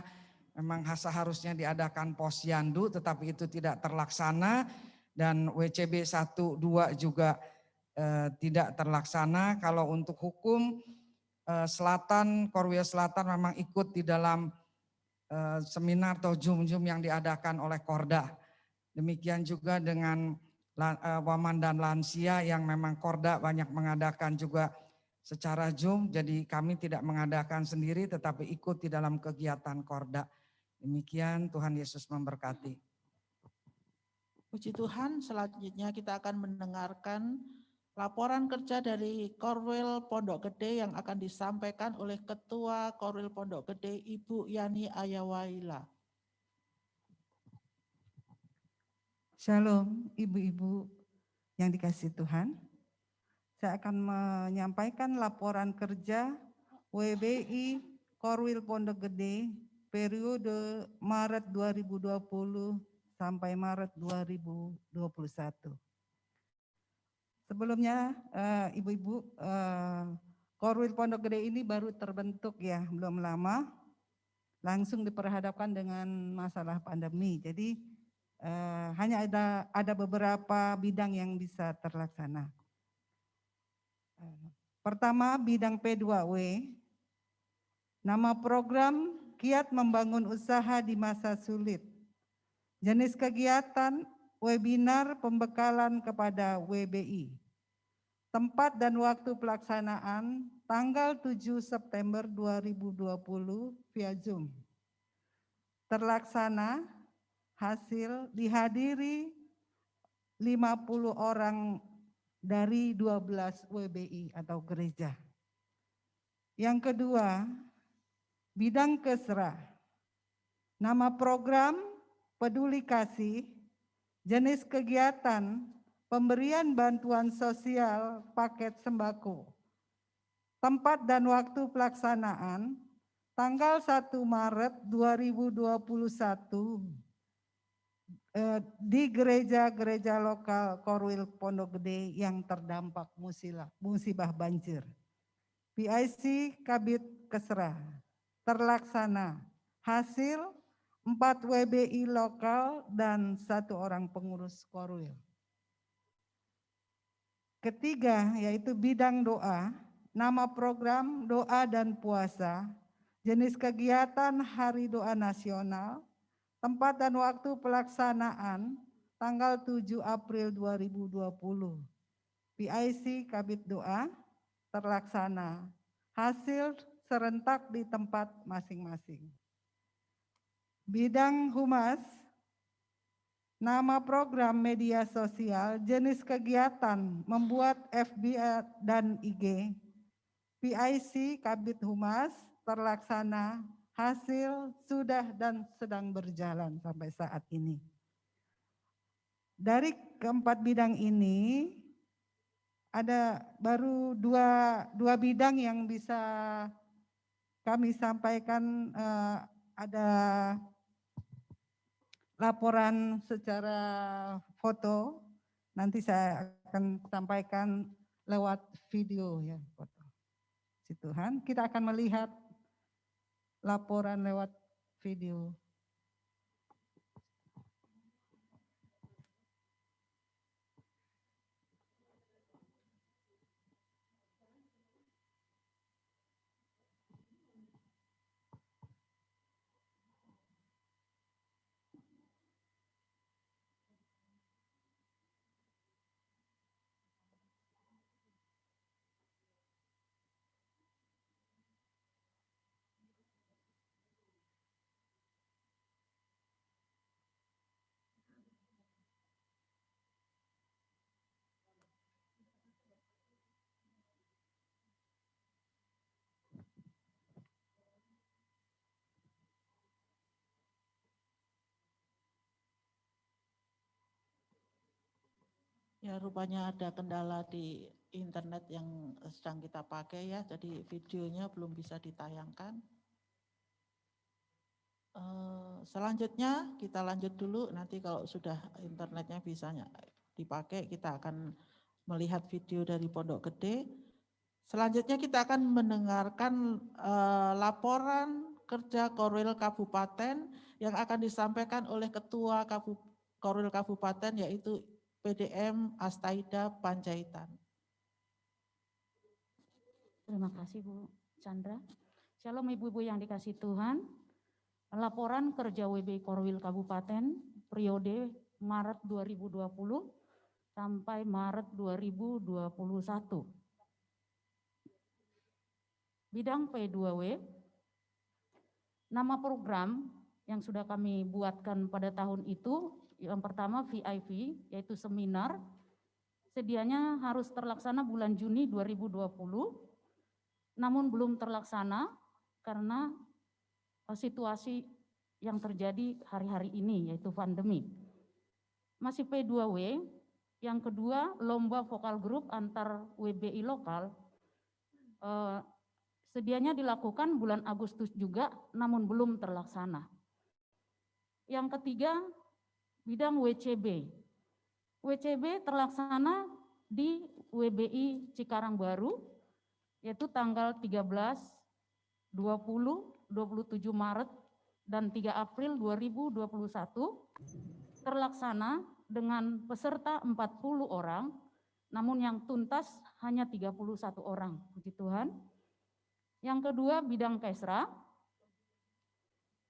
memang seharusnya diadakan posyandu, tetapi itu tidak terlaksana, dan WCB 1, 2 juga tidak terlaksana. Kalau untuk hukum Selatan, Korwil Selatan memang ikut di dalam seminar atau Zoom yang diadakan oleh Korda. Demikian juga dengan waman dan lansia yang memang Korda banyak mengadakan juga secara Zoom, jadi kami tidak mengadakan sendiri tetapi ikut di dalam kegiatan Korda. Demikian, Tuhan Yesus memberkati. Puji Tuhan, selanjutnya kita akan mendengarkan laporan kerja dari Korwil Pondok Gede yang akan disampaikan oleh Ketua Korwil Pondok Gede, Ibu Yani Ayawaila. Shalom, ibu-ibu yang dikasihi Tuhan. Saya akan menyampaikan laporan kerja WBI Korwil Pondok Gede periode Maret 2020 sampai Maret 2021. Sebelumnya ibu-ibu, Korwil Pondok Gede ini baru terbentuk ya, belum lama, langsung diperhadapkan dengan masalah pandemi. Jadi hanya ada beberapa bidang yang bisa terlaksana. Pertama, bidang P2W, nama program Kiat Membangun Usaha di Masa Sulit. Jenis kegiatan webinar pembekalan kepada WBI. Tempat dan waktu pelaksanaan tanggal 7 September 2020 via Zoom. Terlaksana hasil dihadiri 50 orang dari 12 WBI atau gereja. Yang kedua, bidang Kesra. Nama program Peduli Kasih, jenis kegiatan pemberian bantuan sosial paket sembako. Tempat dan waktu pelaksanaan tanggal 1 Maret 2021 di gereja-gereja lokal Korwil Pondok Gede yang terdampak musibah banjir. PIC Kabid Kesra terlaksana. Hasil 4 WBI lokal dan 1 orang pengurus Korwil. Ketiga, yaitu bidang doa, nama program doa dan puasa, jenis kegiatan Hari Doa Nasional, tempat dan waktu pelaksanaan tanggal 7 April 2020. PIC Kabid Doa terlaksana. Hasil serentak di tempat masing-masing. Bidang Humas, nama program media sosial, jenis kegiatan membuat FB dan IG. PIC Kabid Humas terlaksana, hasil sudah dan sedang berjalan sampai saat ini. Dari keempat bidang ini, ada baru dua bidang yang bisa kami sampaikan, ada laporan secara foto, nanti saya akan sampaikan lewat video ya foto. Si Tuhan, kita akan melihat laporan lewat video. Ya, rupanya ada kendala di internet yang sedang kita pakai ya, jadi videonya belum bisa ditayangkan. Selanjutnya kita lanjut dulu, nanti kalau sudah internetnya bisa dipakai, kita akan melihat video dari Pondok Gede. Selanjutnya kita akan mendengarkan laporan kerja Korwil Kabupaten yang akan disampaikan oleh Ketua Korwil Kabupaten, yaitu PDM Astaida Panjaitan. Terima kasih Bu Chandra. Shalom Ibu-Ibu yang dikasih Tuhan. Laporan kerja WBI Korwil Kabupaten periode Maret 2020 sampai Maret 2021. Bidang P2W, nama program yang sudah kami buatkan pada tahun itu, yang pertama VIP, yaitu seminar, sedianya harus terlaksana bulan Juni 2020, namun belum terlaksana karena situasi yang terjadi hari-hari ini, yaitu pandemi. Masih P2W, yang kedua lomba vokal grup antar WBI lokal, sedianya dilakukan bulan Agustus juga, namun belum terlaksana. Yang ketiga, bidang WCB. WCB terlaksana di WBI Cikarang Baru, yaitu tanggal 13, 20, 27 Maret, dan 3 April 2021, terlaksana dengan peserta 40 orang, namun yang tuntas hanya 31 orang, puji Tuhan. Yang kedua, bidang Kesra.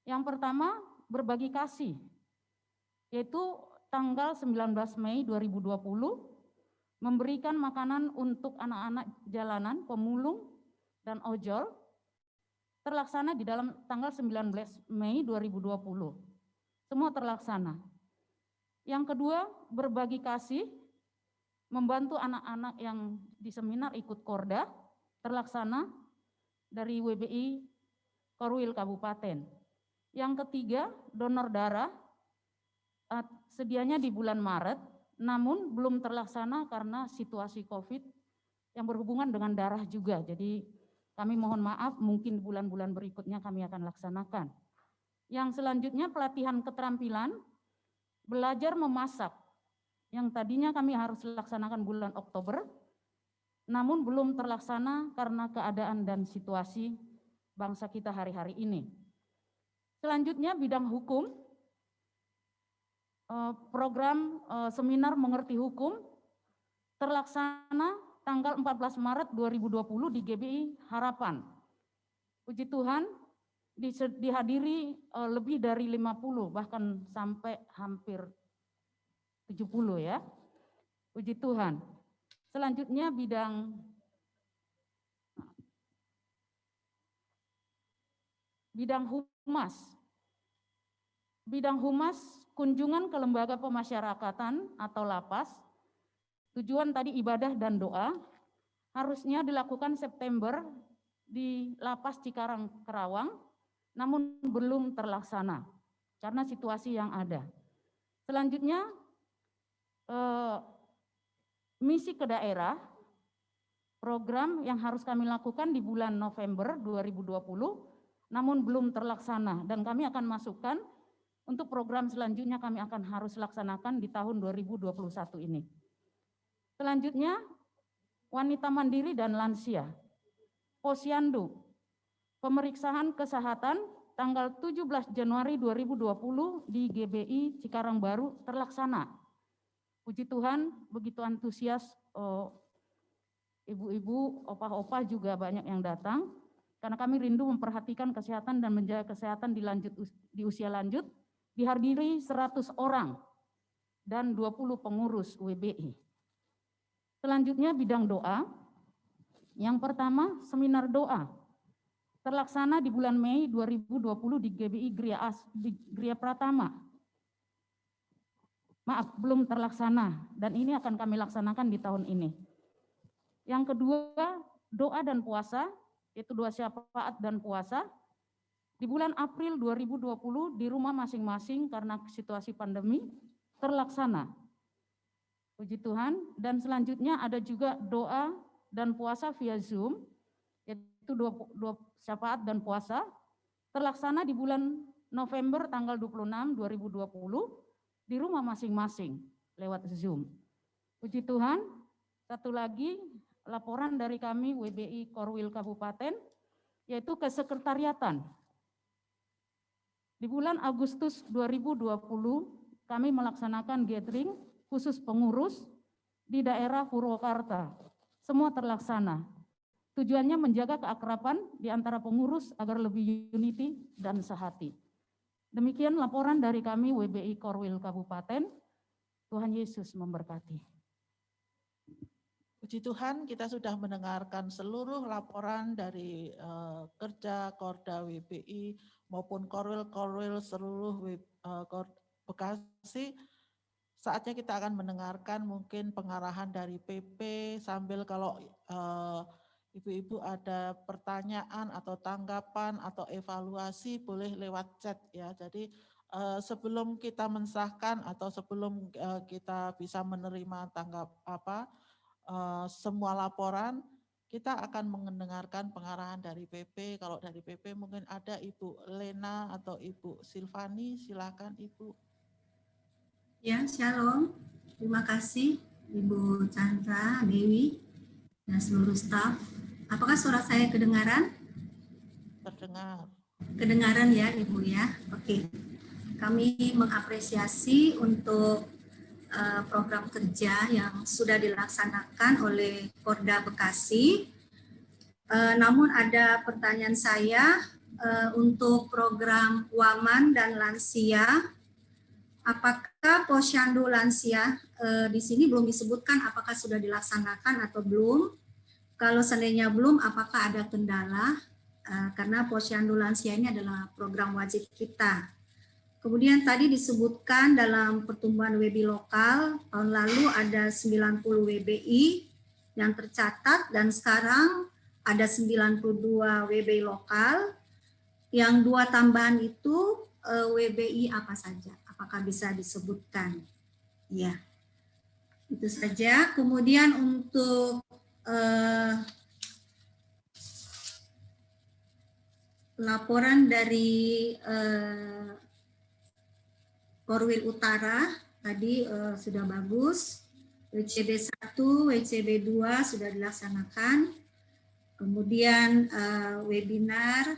Yang pertama, berbagi kasih, yaitu tanggal 19 Mei 2020 memberikan makanan untuk anak-anak jalanan, pemulung, dan ojol, terlaksana di dalam tanggal 19 Mei 2020. Semua terlaksana. Yang kedua, berbagi kasih, membantu anak-anak yang di seminar ikut Korda, terlaksana dari WBI Korwil Kabupaten. Yang ketiga, donor darah, sedianya di bulan Maret, namun belum terlaksana karena situasi COVID yang berhubungan dengan darah juga. Jadi kami mohon maaf, mungkin bulan-bulan berikutnya kami akan laksanakan. Yang selanjutnya pelatihan keterampilan, belajar memasak, yang tadinya kami harus laksanakan bulan Oktober, namun belum terlaksana karena keadaan dan situasi bangsa kita hari-hari ini. Selanjutnya bidang hukum, program seminar mengerti hukum terlaksana tanggal 14 Maret 2020 di GBI Harapan. Puji Tuhan dihadiri lebih dari 50, bahkan sampai hampir 70 ya. Puji Tuhan. Selanjutnya bidang humas. Bidang humas, kunjungan ke lembaga pemasyarakatan atau lapas, tujuan tadi ibadah dan doa, harusnya dilakukan September di Lapas Cikarang Kerawang, namun belum terlaksana karena situasi yang ada. Selanjutnya, misi ke daerah, program yang harus kami lakukan di bulan November 2020, namun belum terlaksana, dan kami akan masukkan untuk program selanjutnya kami akan harus laksanakan di tahun 2021 ini. Selanjutnya, wanita mandiri dan lansia. Posyandu, pemeriksaan kesehatan tanggal 17 Januari 2020 di GBI Cikarang Baru terlaksana. Puji Tuhan, begitu antusias ibu-ibu, opah-opah juga banyak yang datang, karena kami rindu memperhatikan kesehatan dan menjaga kesehatan di usia lanjut, dihadiri 100 orang dan 20 pengurus WBI. Selanjutnya bidang doa. Yang pertama, seminar doa. Terlaksana di bulan Mei 2020 di GBI Gria Pratama. Maaf, belum terlaksana, dan ini akan kami laksanakan di tahun ini. Yang kedua, doa dan puasa, yaitu doa syafaat dan puasa. Di bulan April 2020 di rumah masing-masing karena situasi pandemi terlaksana. Puji Tuhan. Dan selanjutnya ada juga doa dan puasa via Zoom, yaitu doa syafaat dan puasa, terlaksana di bulan November tanggal 26 2020 di rumah masing-masing lewat Zoom. Puji Tuhan. Satu lagi laporan dari kami WBI Korwil Kabupaten, yaitu kesekretariatan. Di bulan Agustus 2020 kami melaksanakan gathering khusus pengurus di daerah Purwakarta. Semua terlaksana. Tujuannya menjaga keakraban di antara pengurus agar lebih unity dan sehati. Demikian laporan dari kami WBI Korwil Kabupaten. Tuhan Yesus memberkati. Puji Tuhan, kita sudah mendengarkan seluruh laporan dari kerja Korda WBI maupun Korwil seluruh Bekasi. Saatnya kita akan mendengarkan mungkin pengarahan dari PP, sambil kalau ibu-ibu ada pertanyaan atau tanggapan atau evaluasi boleh lewat chat ya. Jadi sebelum kita mensahkan atau sebelum kita bisa menerima semua laporan, kita akan mendengarkan pengarahan dari PP. Kalau dari PP mungkin ada Ibu Lena atau Ibu Silvani, silakan Ibu. Ya, shalom. Terima kasih Ibu Chandra Dewi dan seluruh staf. Apakah suara saya kedengaran? Terdengar. Kedengaran ya Ibu ya. Oke. Kami mengapresiasi untuk program kerja yang sudah dilaksanakan oleh Korda Bekasi. Namun ada pertanyaan saya untuk program Waman dan Lansia. apakah posyandu lansia di sini belum disebutkan apakah sudah dilaksanakan atau belum. Kalau seandainya belum, apakah ada kendala? Karena posyandu lansia ini adalah program wajib kita. Kemudian tadi disebutkan dalam pertumbuhan WBI lokal, tahun lalu ada 90 WBI yang tercatat dan sekarang ada 92 WBI lokal. Yang 2 tambahan itu WBI apa saja? Apakah bisa disebutkan? Ya, itu saja. Kemudian untuk laporan dari Korwil Utara tadi sudah bagus. WCB 1, WCB 2 sudah dilaksanakan. Kemudian webinar,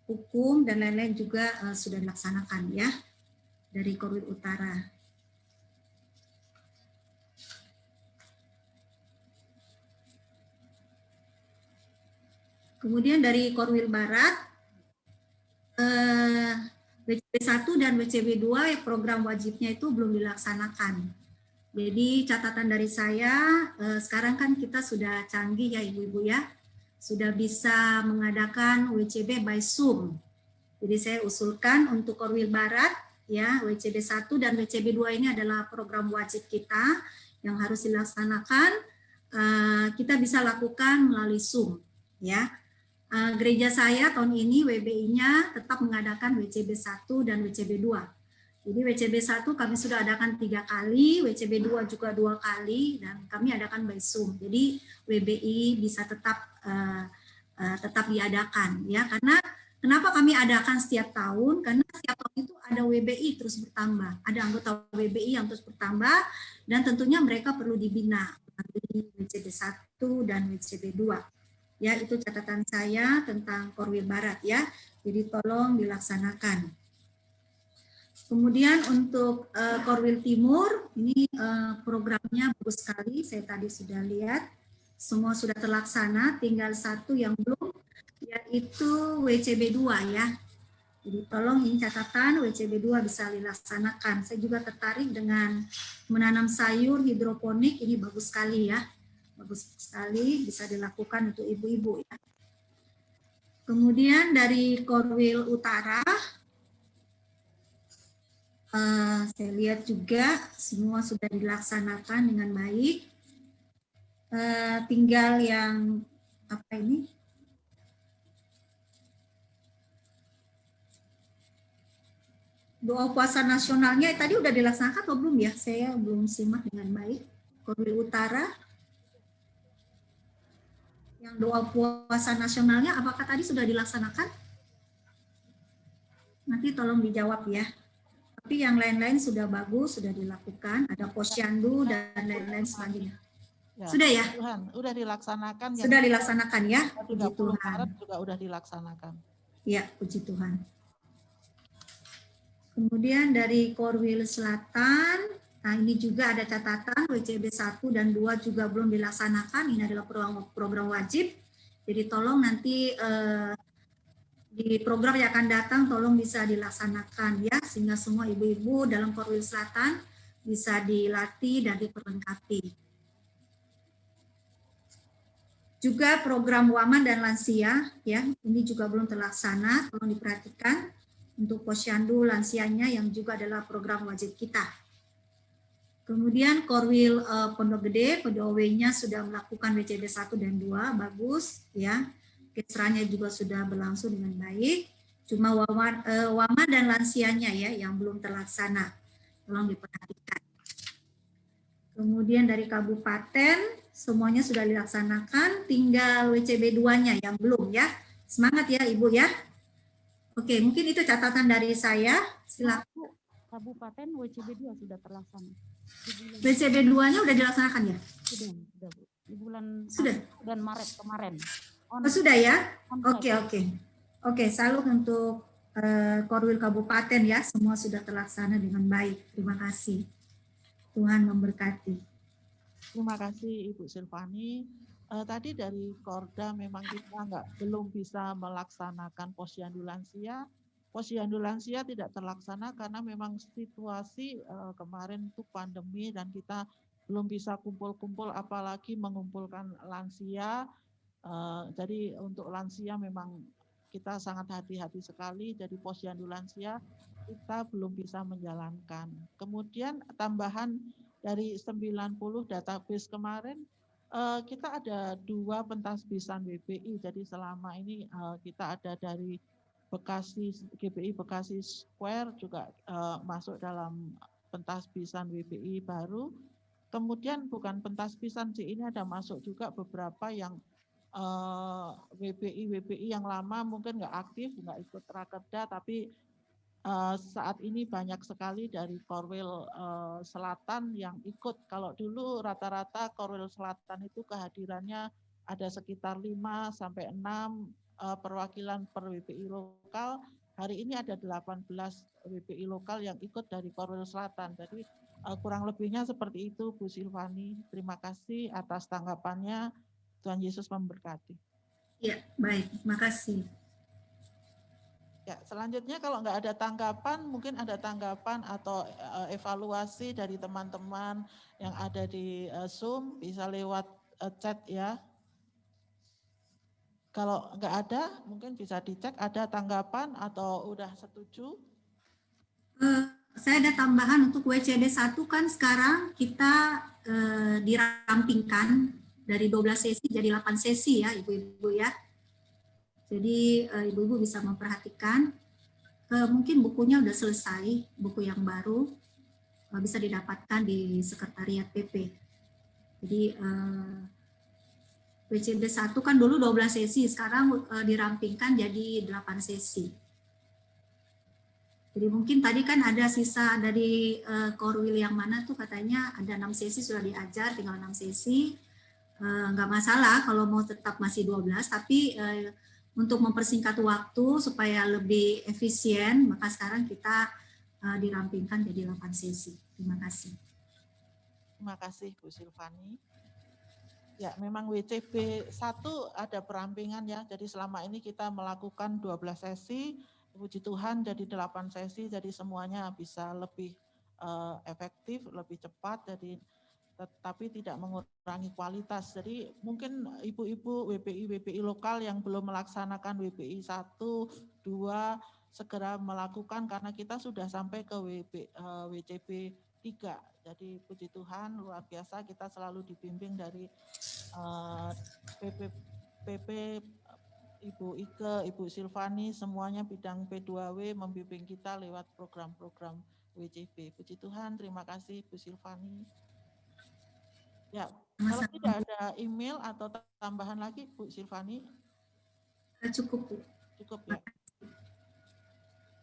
hukum, dan lain-lain juga sudah dilaksanakan ya dari Korwil Utara. Kemudian dari Korwil Barat, WCB 1 dan WCB 2 program wajibnya itu belum dilaksanakan. Jadi catatan dari saya, sekarang kan kita sudah canggih ya Ibu-Ibu ya, sudah bisa mengadakan WCB by Zoom. Jadi saya usulkan untuk Korwil Barat, ya WCB 1 dan WCB 2 ini adalah program wajib kita yang harus dilaksanakan, kita bisa lakukan melalui Zoom. Ya. Gereja saya tahun ini WBI-nya tetap mengadakan WCB 1 dan WCB 2. Jadi WCB 1 kami sudah adakan 3 kali, WCB 2 juga 2 kali, dan kami adakan by Zoom. Jadi WBI bisa tetap diadakan, ya. Karena kenapa kami adakan setiap tahun? Karena setiap tahun itu ada WBI terus bertambah, ada anggota WBI yang terus bertambah, dan tentunya mereka perlu dibina di WCB 1 dan WCB 2. Ya, itu catatan saya tentang Korwil Barat ya. Jadi tolong dilaksanakan. Kemudian untuk Korwil Timur, ini programnya bagus sekali, saya tadi sudah lihat. Semua sudah terlaksana, tinggal 1 yang belum, yaitu WCB 2 ya. Jadi tolong ini catatan, WCB 2 bisa dilaksanakan. Saya juga tertarik dengan menanam sayur hidroponik, ini bagus sekali ya. Bagus sekali, bisa dilakukan untuk ibu-ibu ya. Kemudian dari Korwil Utara, saya lihat juga semua sudah dilaksanakan dengan baik. Tinggal yang apa ini? Doa puasa nasionalnya tadi udah dilaksanakan atau belum ya? Saya belum simak dengan baik. Korwil Utara. Yang doa puasa nasionalnya apakah tadi sudah dilaksanakan? Nanti tolong dijawab ya. Tapi yang lain-lain sudah bagus, sudah dilakukan. Ada posyandu dan lain-lain sebagainya. Ya, sudah ya? Tuhan, sudah dilaksanakan. Sudah dilaksanakan ya. 30 Maret juga sudah dilaksanakan. Ya, puji Tuhan. Kemudian dari Korwil Selatan, nah ini juga ada catatan WCB 1 dan 2 juga belum dilaksanakan. Ini adalah program wajib. Jadi tolong nanti di program yang akan datang tolong bisa dilaksanakan ya, sehingga semua ibu-ibu dalam Korwil Selatan bisa dilatih dan diperlengkapi. Juga program Waman dan Lansia ya, ini juga belum terlaksana, tolong diperhatikan untuk posyandu lansianya yang juga adalah program wajib kita. Kemudian Korwil Pondok Gede, PDOW-nya sudah melakukan WCB 1 dan 2, bagus ya. Kesranya juga sudah berlangsung dengan baik. Cuma Waman dan lansianya ya yang belum terlaksana. Tolong diperhatikan. Kemudian dari kabupaten semuanya sudah dilaksanakan, tinggal WCB 2-nya yang belum ya. Semangat ya Ibu ya. Oke, mungkin itu catatan dari saya. Silakan. Kabupaten WCB 2 sudah terlaksana. WCB 2-nya sudah dilaksanakan ya? Sudah, Bu. Di bulan sudah. Maret kemarin. Sudah ya? Oke. Oke, salut untuk Korwil Kabupaten ya, semua sudah terlaksana dengan baik. Terima kasih. Tuhan memberkati. Terima kasih Ibu Silvani. Tadi dari Korda memang kita belum bisa melaksanakan posyandu lansia Posyandu lansia tidak terlaksana karena memang situasi kemarin itu pandemi dan kita belum bisa kumpul-kumpul apalagi mengumpulkan lansia. Jadi untuk lansia memang kita sangat hati-hati sekali, jadi posyandu lansia kita belum bisa menjalankan. Kemudian tambahan dari 90 database kemarin, kita ada 2 pentasbisan WBI, jadi selama ini kita ada dari Bekasi, GBI Bekasi Square juga masuk dalam pentasbisan WBI baru. Kemudian bukan pentasbisan sih, ini ada masuk juga beberapa yang WBI yang lama mungkin nggak aktif, nggak ikut Rakerda, tapi saat ini banyak sekali dari Korwil Selatan yang ikut. Kalau dulu rata-rata Korwil Selatan itu kehadirannya ada sekitar 5 sampai 6 perwakilan per WBI lokal. Hari ini ada 18 WBI lokal yang ikut dari Korwil Selatan. Jadi kurang lebihnya seperti itu, Bu Silvani. Terima kasih atas tanggapannya. Tuhan Yesus memberkati. Ya, baik. Terima kasih. Ya, selanjutnya kalau nggak ada tanggapan, mungkin ada tanggapan atau evaluasi dari teman-teman yang ada di Zoom, bisa lewat chat ya. Kalau nggak ada, mungkin bisa dicek ada tanggapan atau udah setuju. Saya ada tambahan untuk WCD 1 kan sekarang kita dirampingkan dari 12 sesi jadi 8 sesi ya Ibu-Ibu ya. Jadi Ibu-Ibu bisa memperhatikan, mungkin bukunya udah selesai, buku yang baru bisa didapatkan di Sekretariat PP. Jadi WCD 1 kan dulu 12 sesi, sekarang dirampingkan jadi 8 sesi. Jadi mungkin tadi kan ada sisa dari Korwil yang mana tuh katanya ada 6 sesi sudah diajar, tinggal 6 sesi. Nggak masalah kalau mau tetap masih 12, tapi untuk mempersingkat waktu supaya lebih efisien, maka sekarang kita dirampingkan jadi 8 sesi. Terima kasih. Terima kasih Bu Silvani. Ya, memang WCB 1 ada perampingan ya, jadi selama ini kita melakukan 12 sesi, puji Tuhan jadi 8 sesi, jadi semuanya bisa lebih efektif, lebih cepat, jadi tetapi tidak mengurangi kualitas. Jadi mungkin ibu-ibu WBI lokal yang belum melaksanakan WBI 1, 2, segera melakukan karena kita sudah sampai ke WCB 3. Jadi puji Tuhan luar biasa kita selalu dibimbing dari PP Ibu Ike, Ibu Silvani, semuanya bidang P2W membimbing kita lewat program-program WCB. Puji Tuhan, terima kasih Bu Silvani. Ya, kalau tidak ada email atau tambahan lagi Bu Silvani? Cukup Bu. Cukup ya.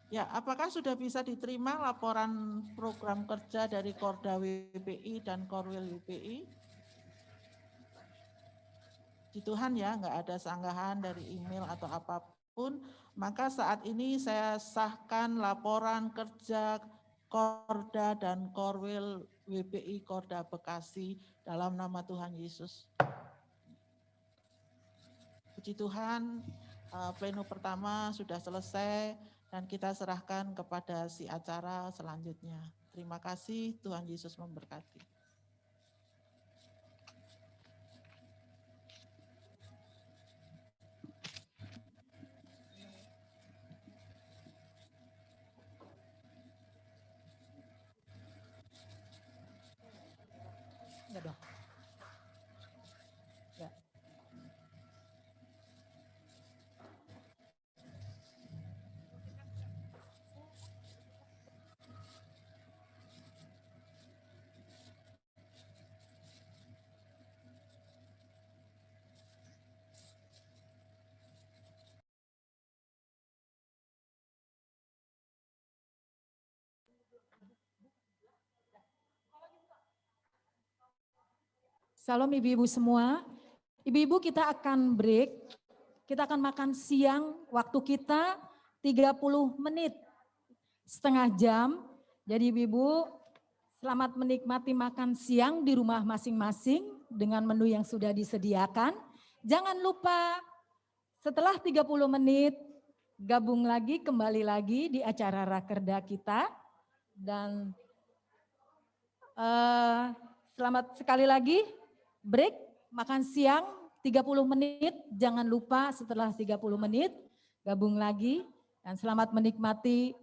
Ya, apakah sudah bisa diterima laporan program kerja dari Korda WBI dan Korwil WBI? Puji Tuhan ya, nggak ada sanggahan dari email atau apapun. Maka saat ini saya sahkan laporan kerja Korda dan Korwil WBI Korda Bekasi dalam nama Tuhan Yesus. Puji Tuhan, pleno pertama sudah selesai dan kita serahkan kepada si acara selanjutnya. Terima kasih, Tuhan Yesus memberkati. Ya dong. Ya. Salam ibu-ibu semua. Ibu-ibu kita akan break, kita akan makan siang, waktu kita 30 menit, setengah jam. Jadi ibu-ibu selamat menikmati makan siang di rumah masing-masing dengan menu yang sudah disediakan. Jangan lupa setelah 30 menit gabung lagi, kembali lagi di acara Rakerda kita. Dan selamat sekali lagi, break, makan siang 30 menit, jangan lupa setelah 30 menit gabung lagi. Dan selamat menikmati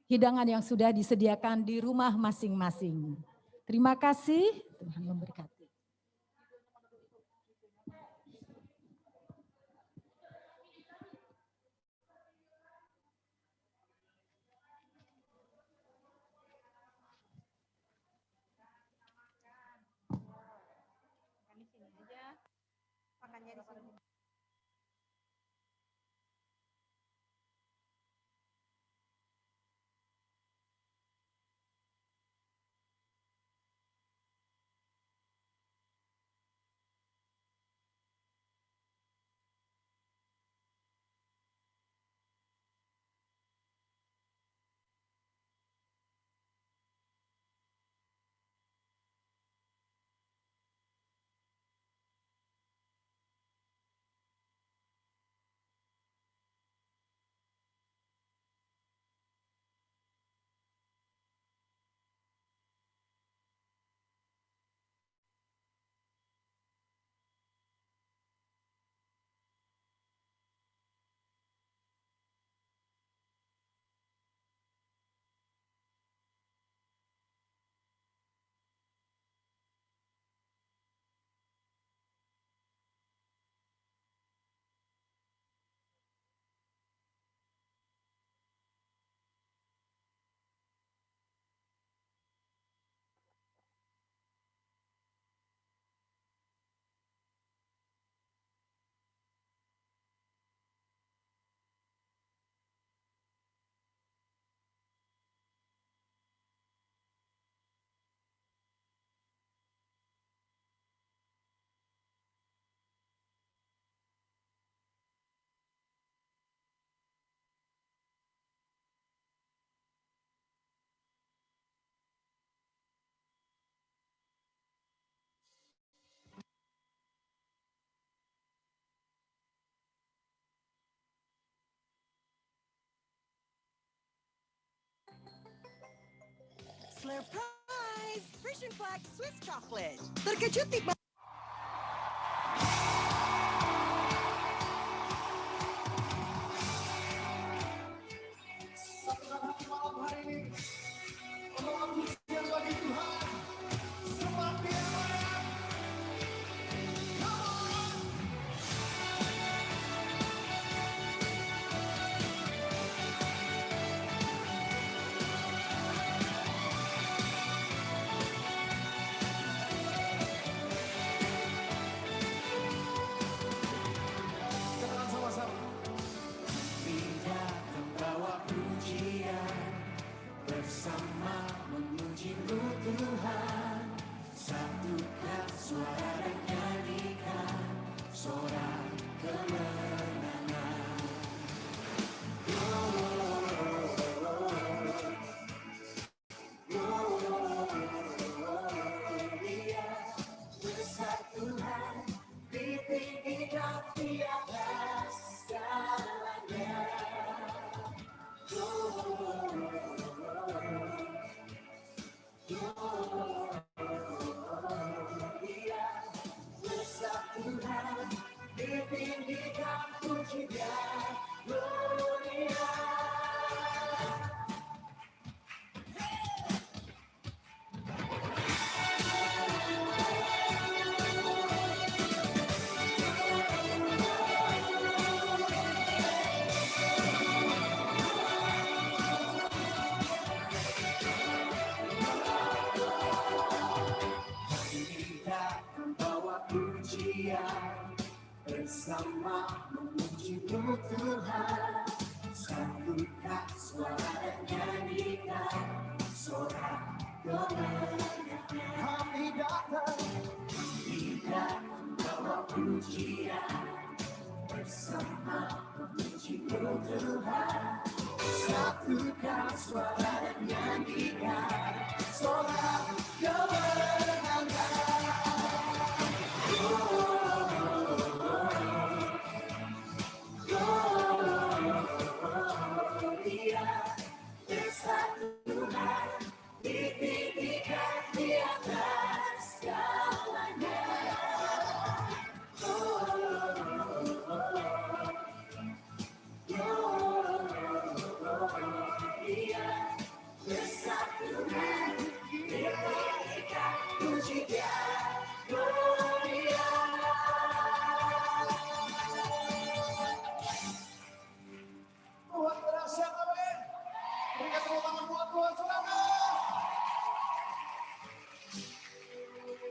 hidangan yang sudah disediakan di rumah masing-masing. Terima kasih, Tuhan memberkati. Makannya di sini. Surprise! Frisian Flag Swiss Chocolate. Terkejut tiba.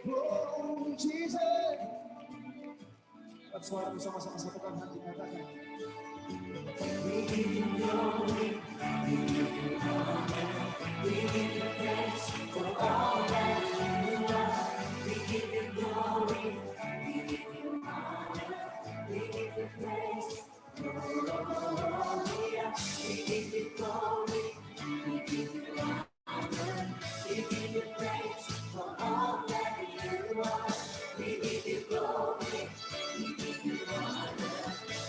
Oh, Jesus. Suara bersama-sama satukan hati katakan. We give you glory, we give you honor, we give you praise for all that you are. We give you glory, we give you honor, we give you praise. Hallelujah. We give you glory, we give you honor, we give you praise for all that you are. We give you glory, we give you honor,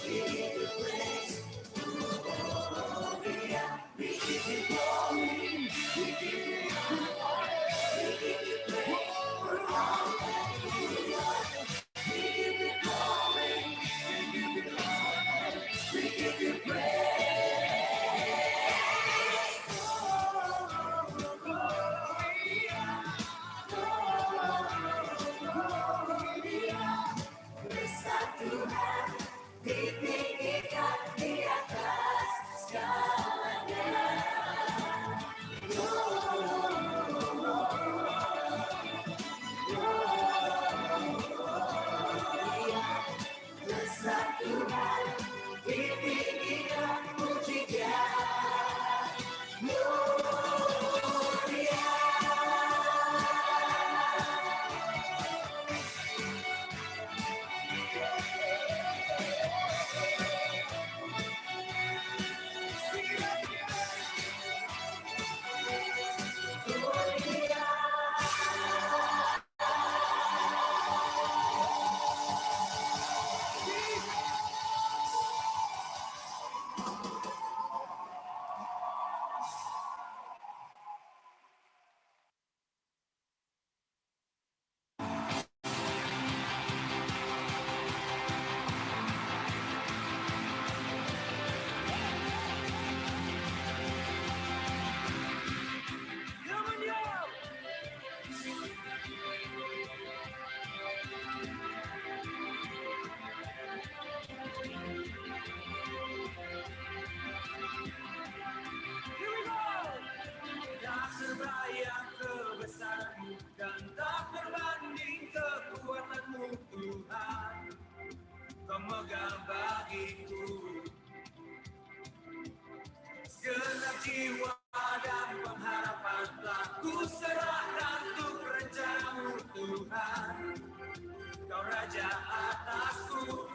we give you praise. Hallelujah. We give you glory, we give you honor, we give you praise for all that you are. We give you glory, we give you honor, we give you praise. Bersatu hati tinggikan di atas segalanya. Bersatu hati tinggikan pujian. Tak terbayang kebesaran-Mu dan tak terbanding kekuatan-Mu Tuhan. Kau megang bagiku segenap jiwa dan pengharapan telah ku serahkan untuk rencana-Mu Tuhan. Kau Raja atasku.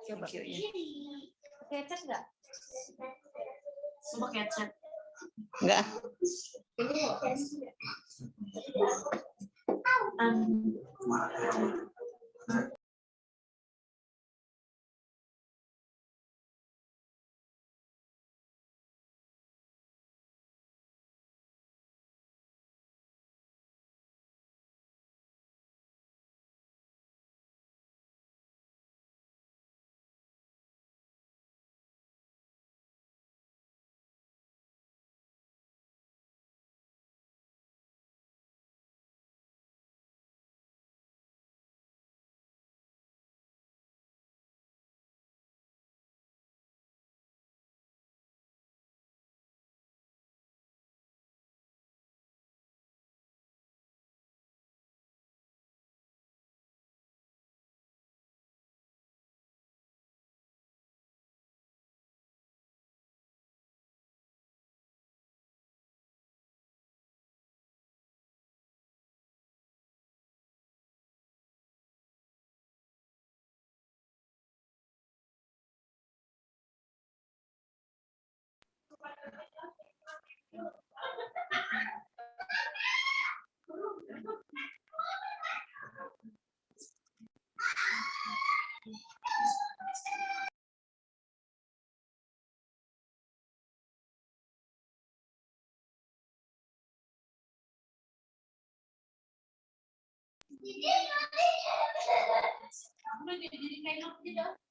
Coba. Thank you, Pakai headset nggak? Pakai headset. Enggak. Jadi kayak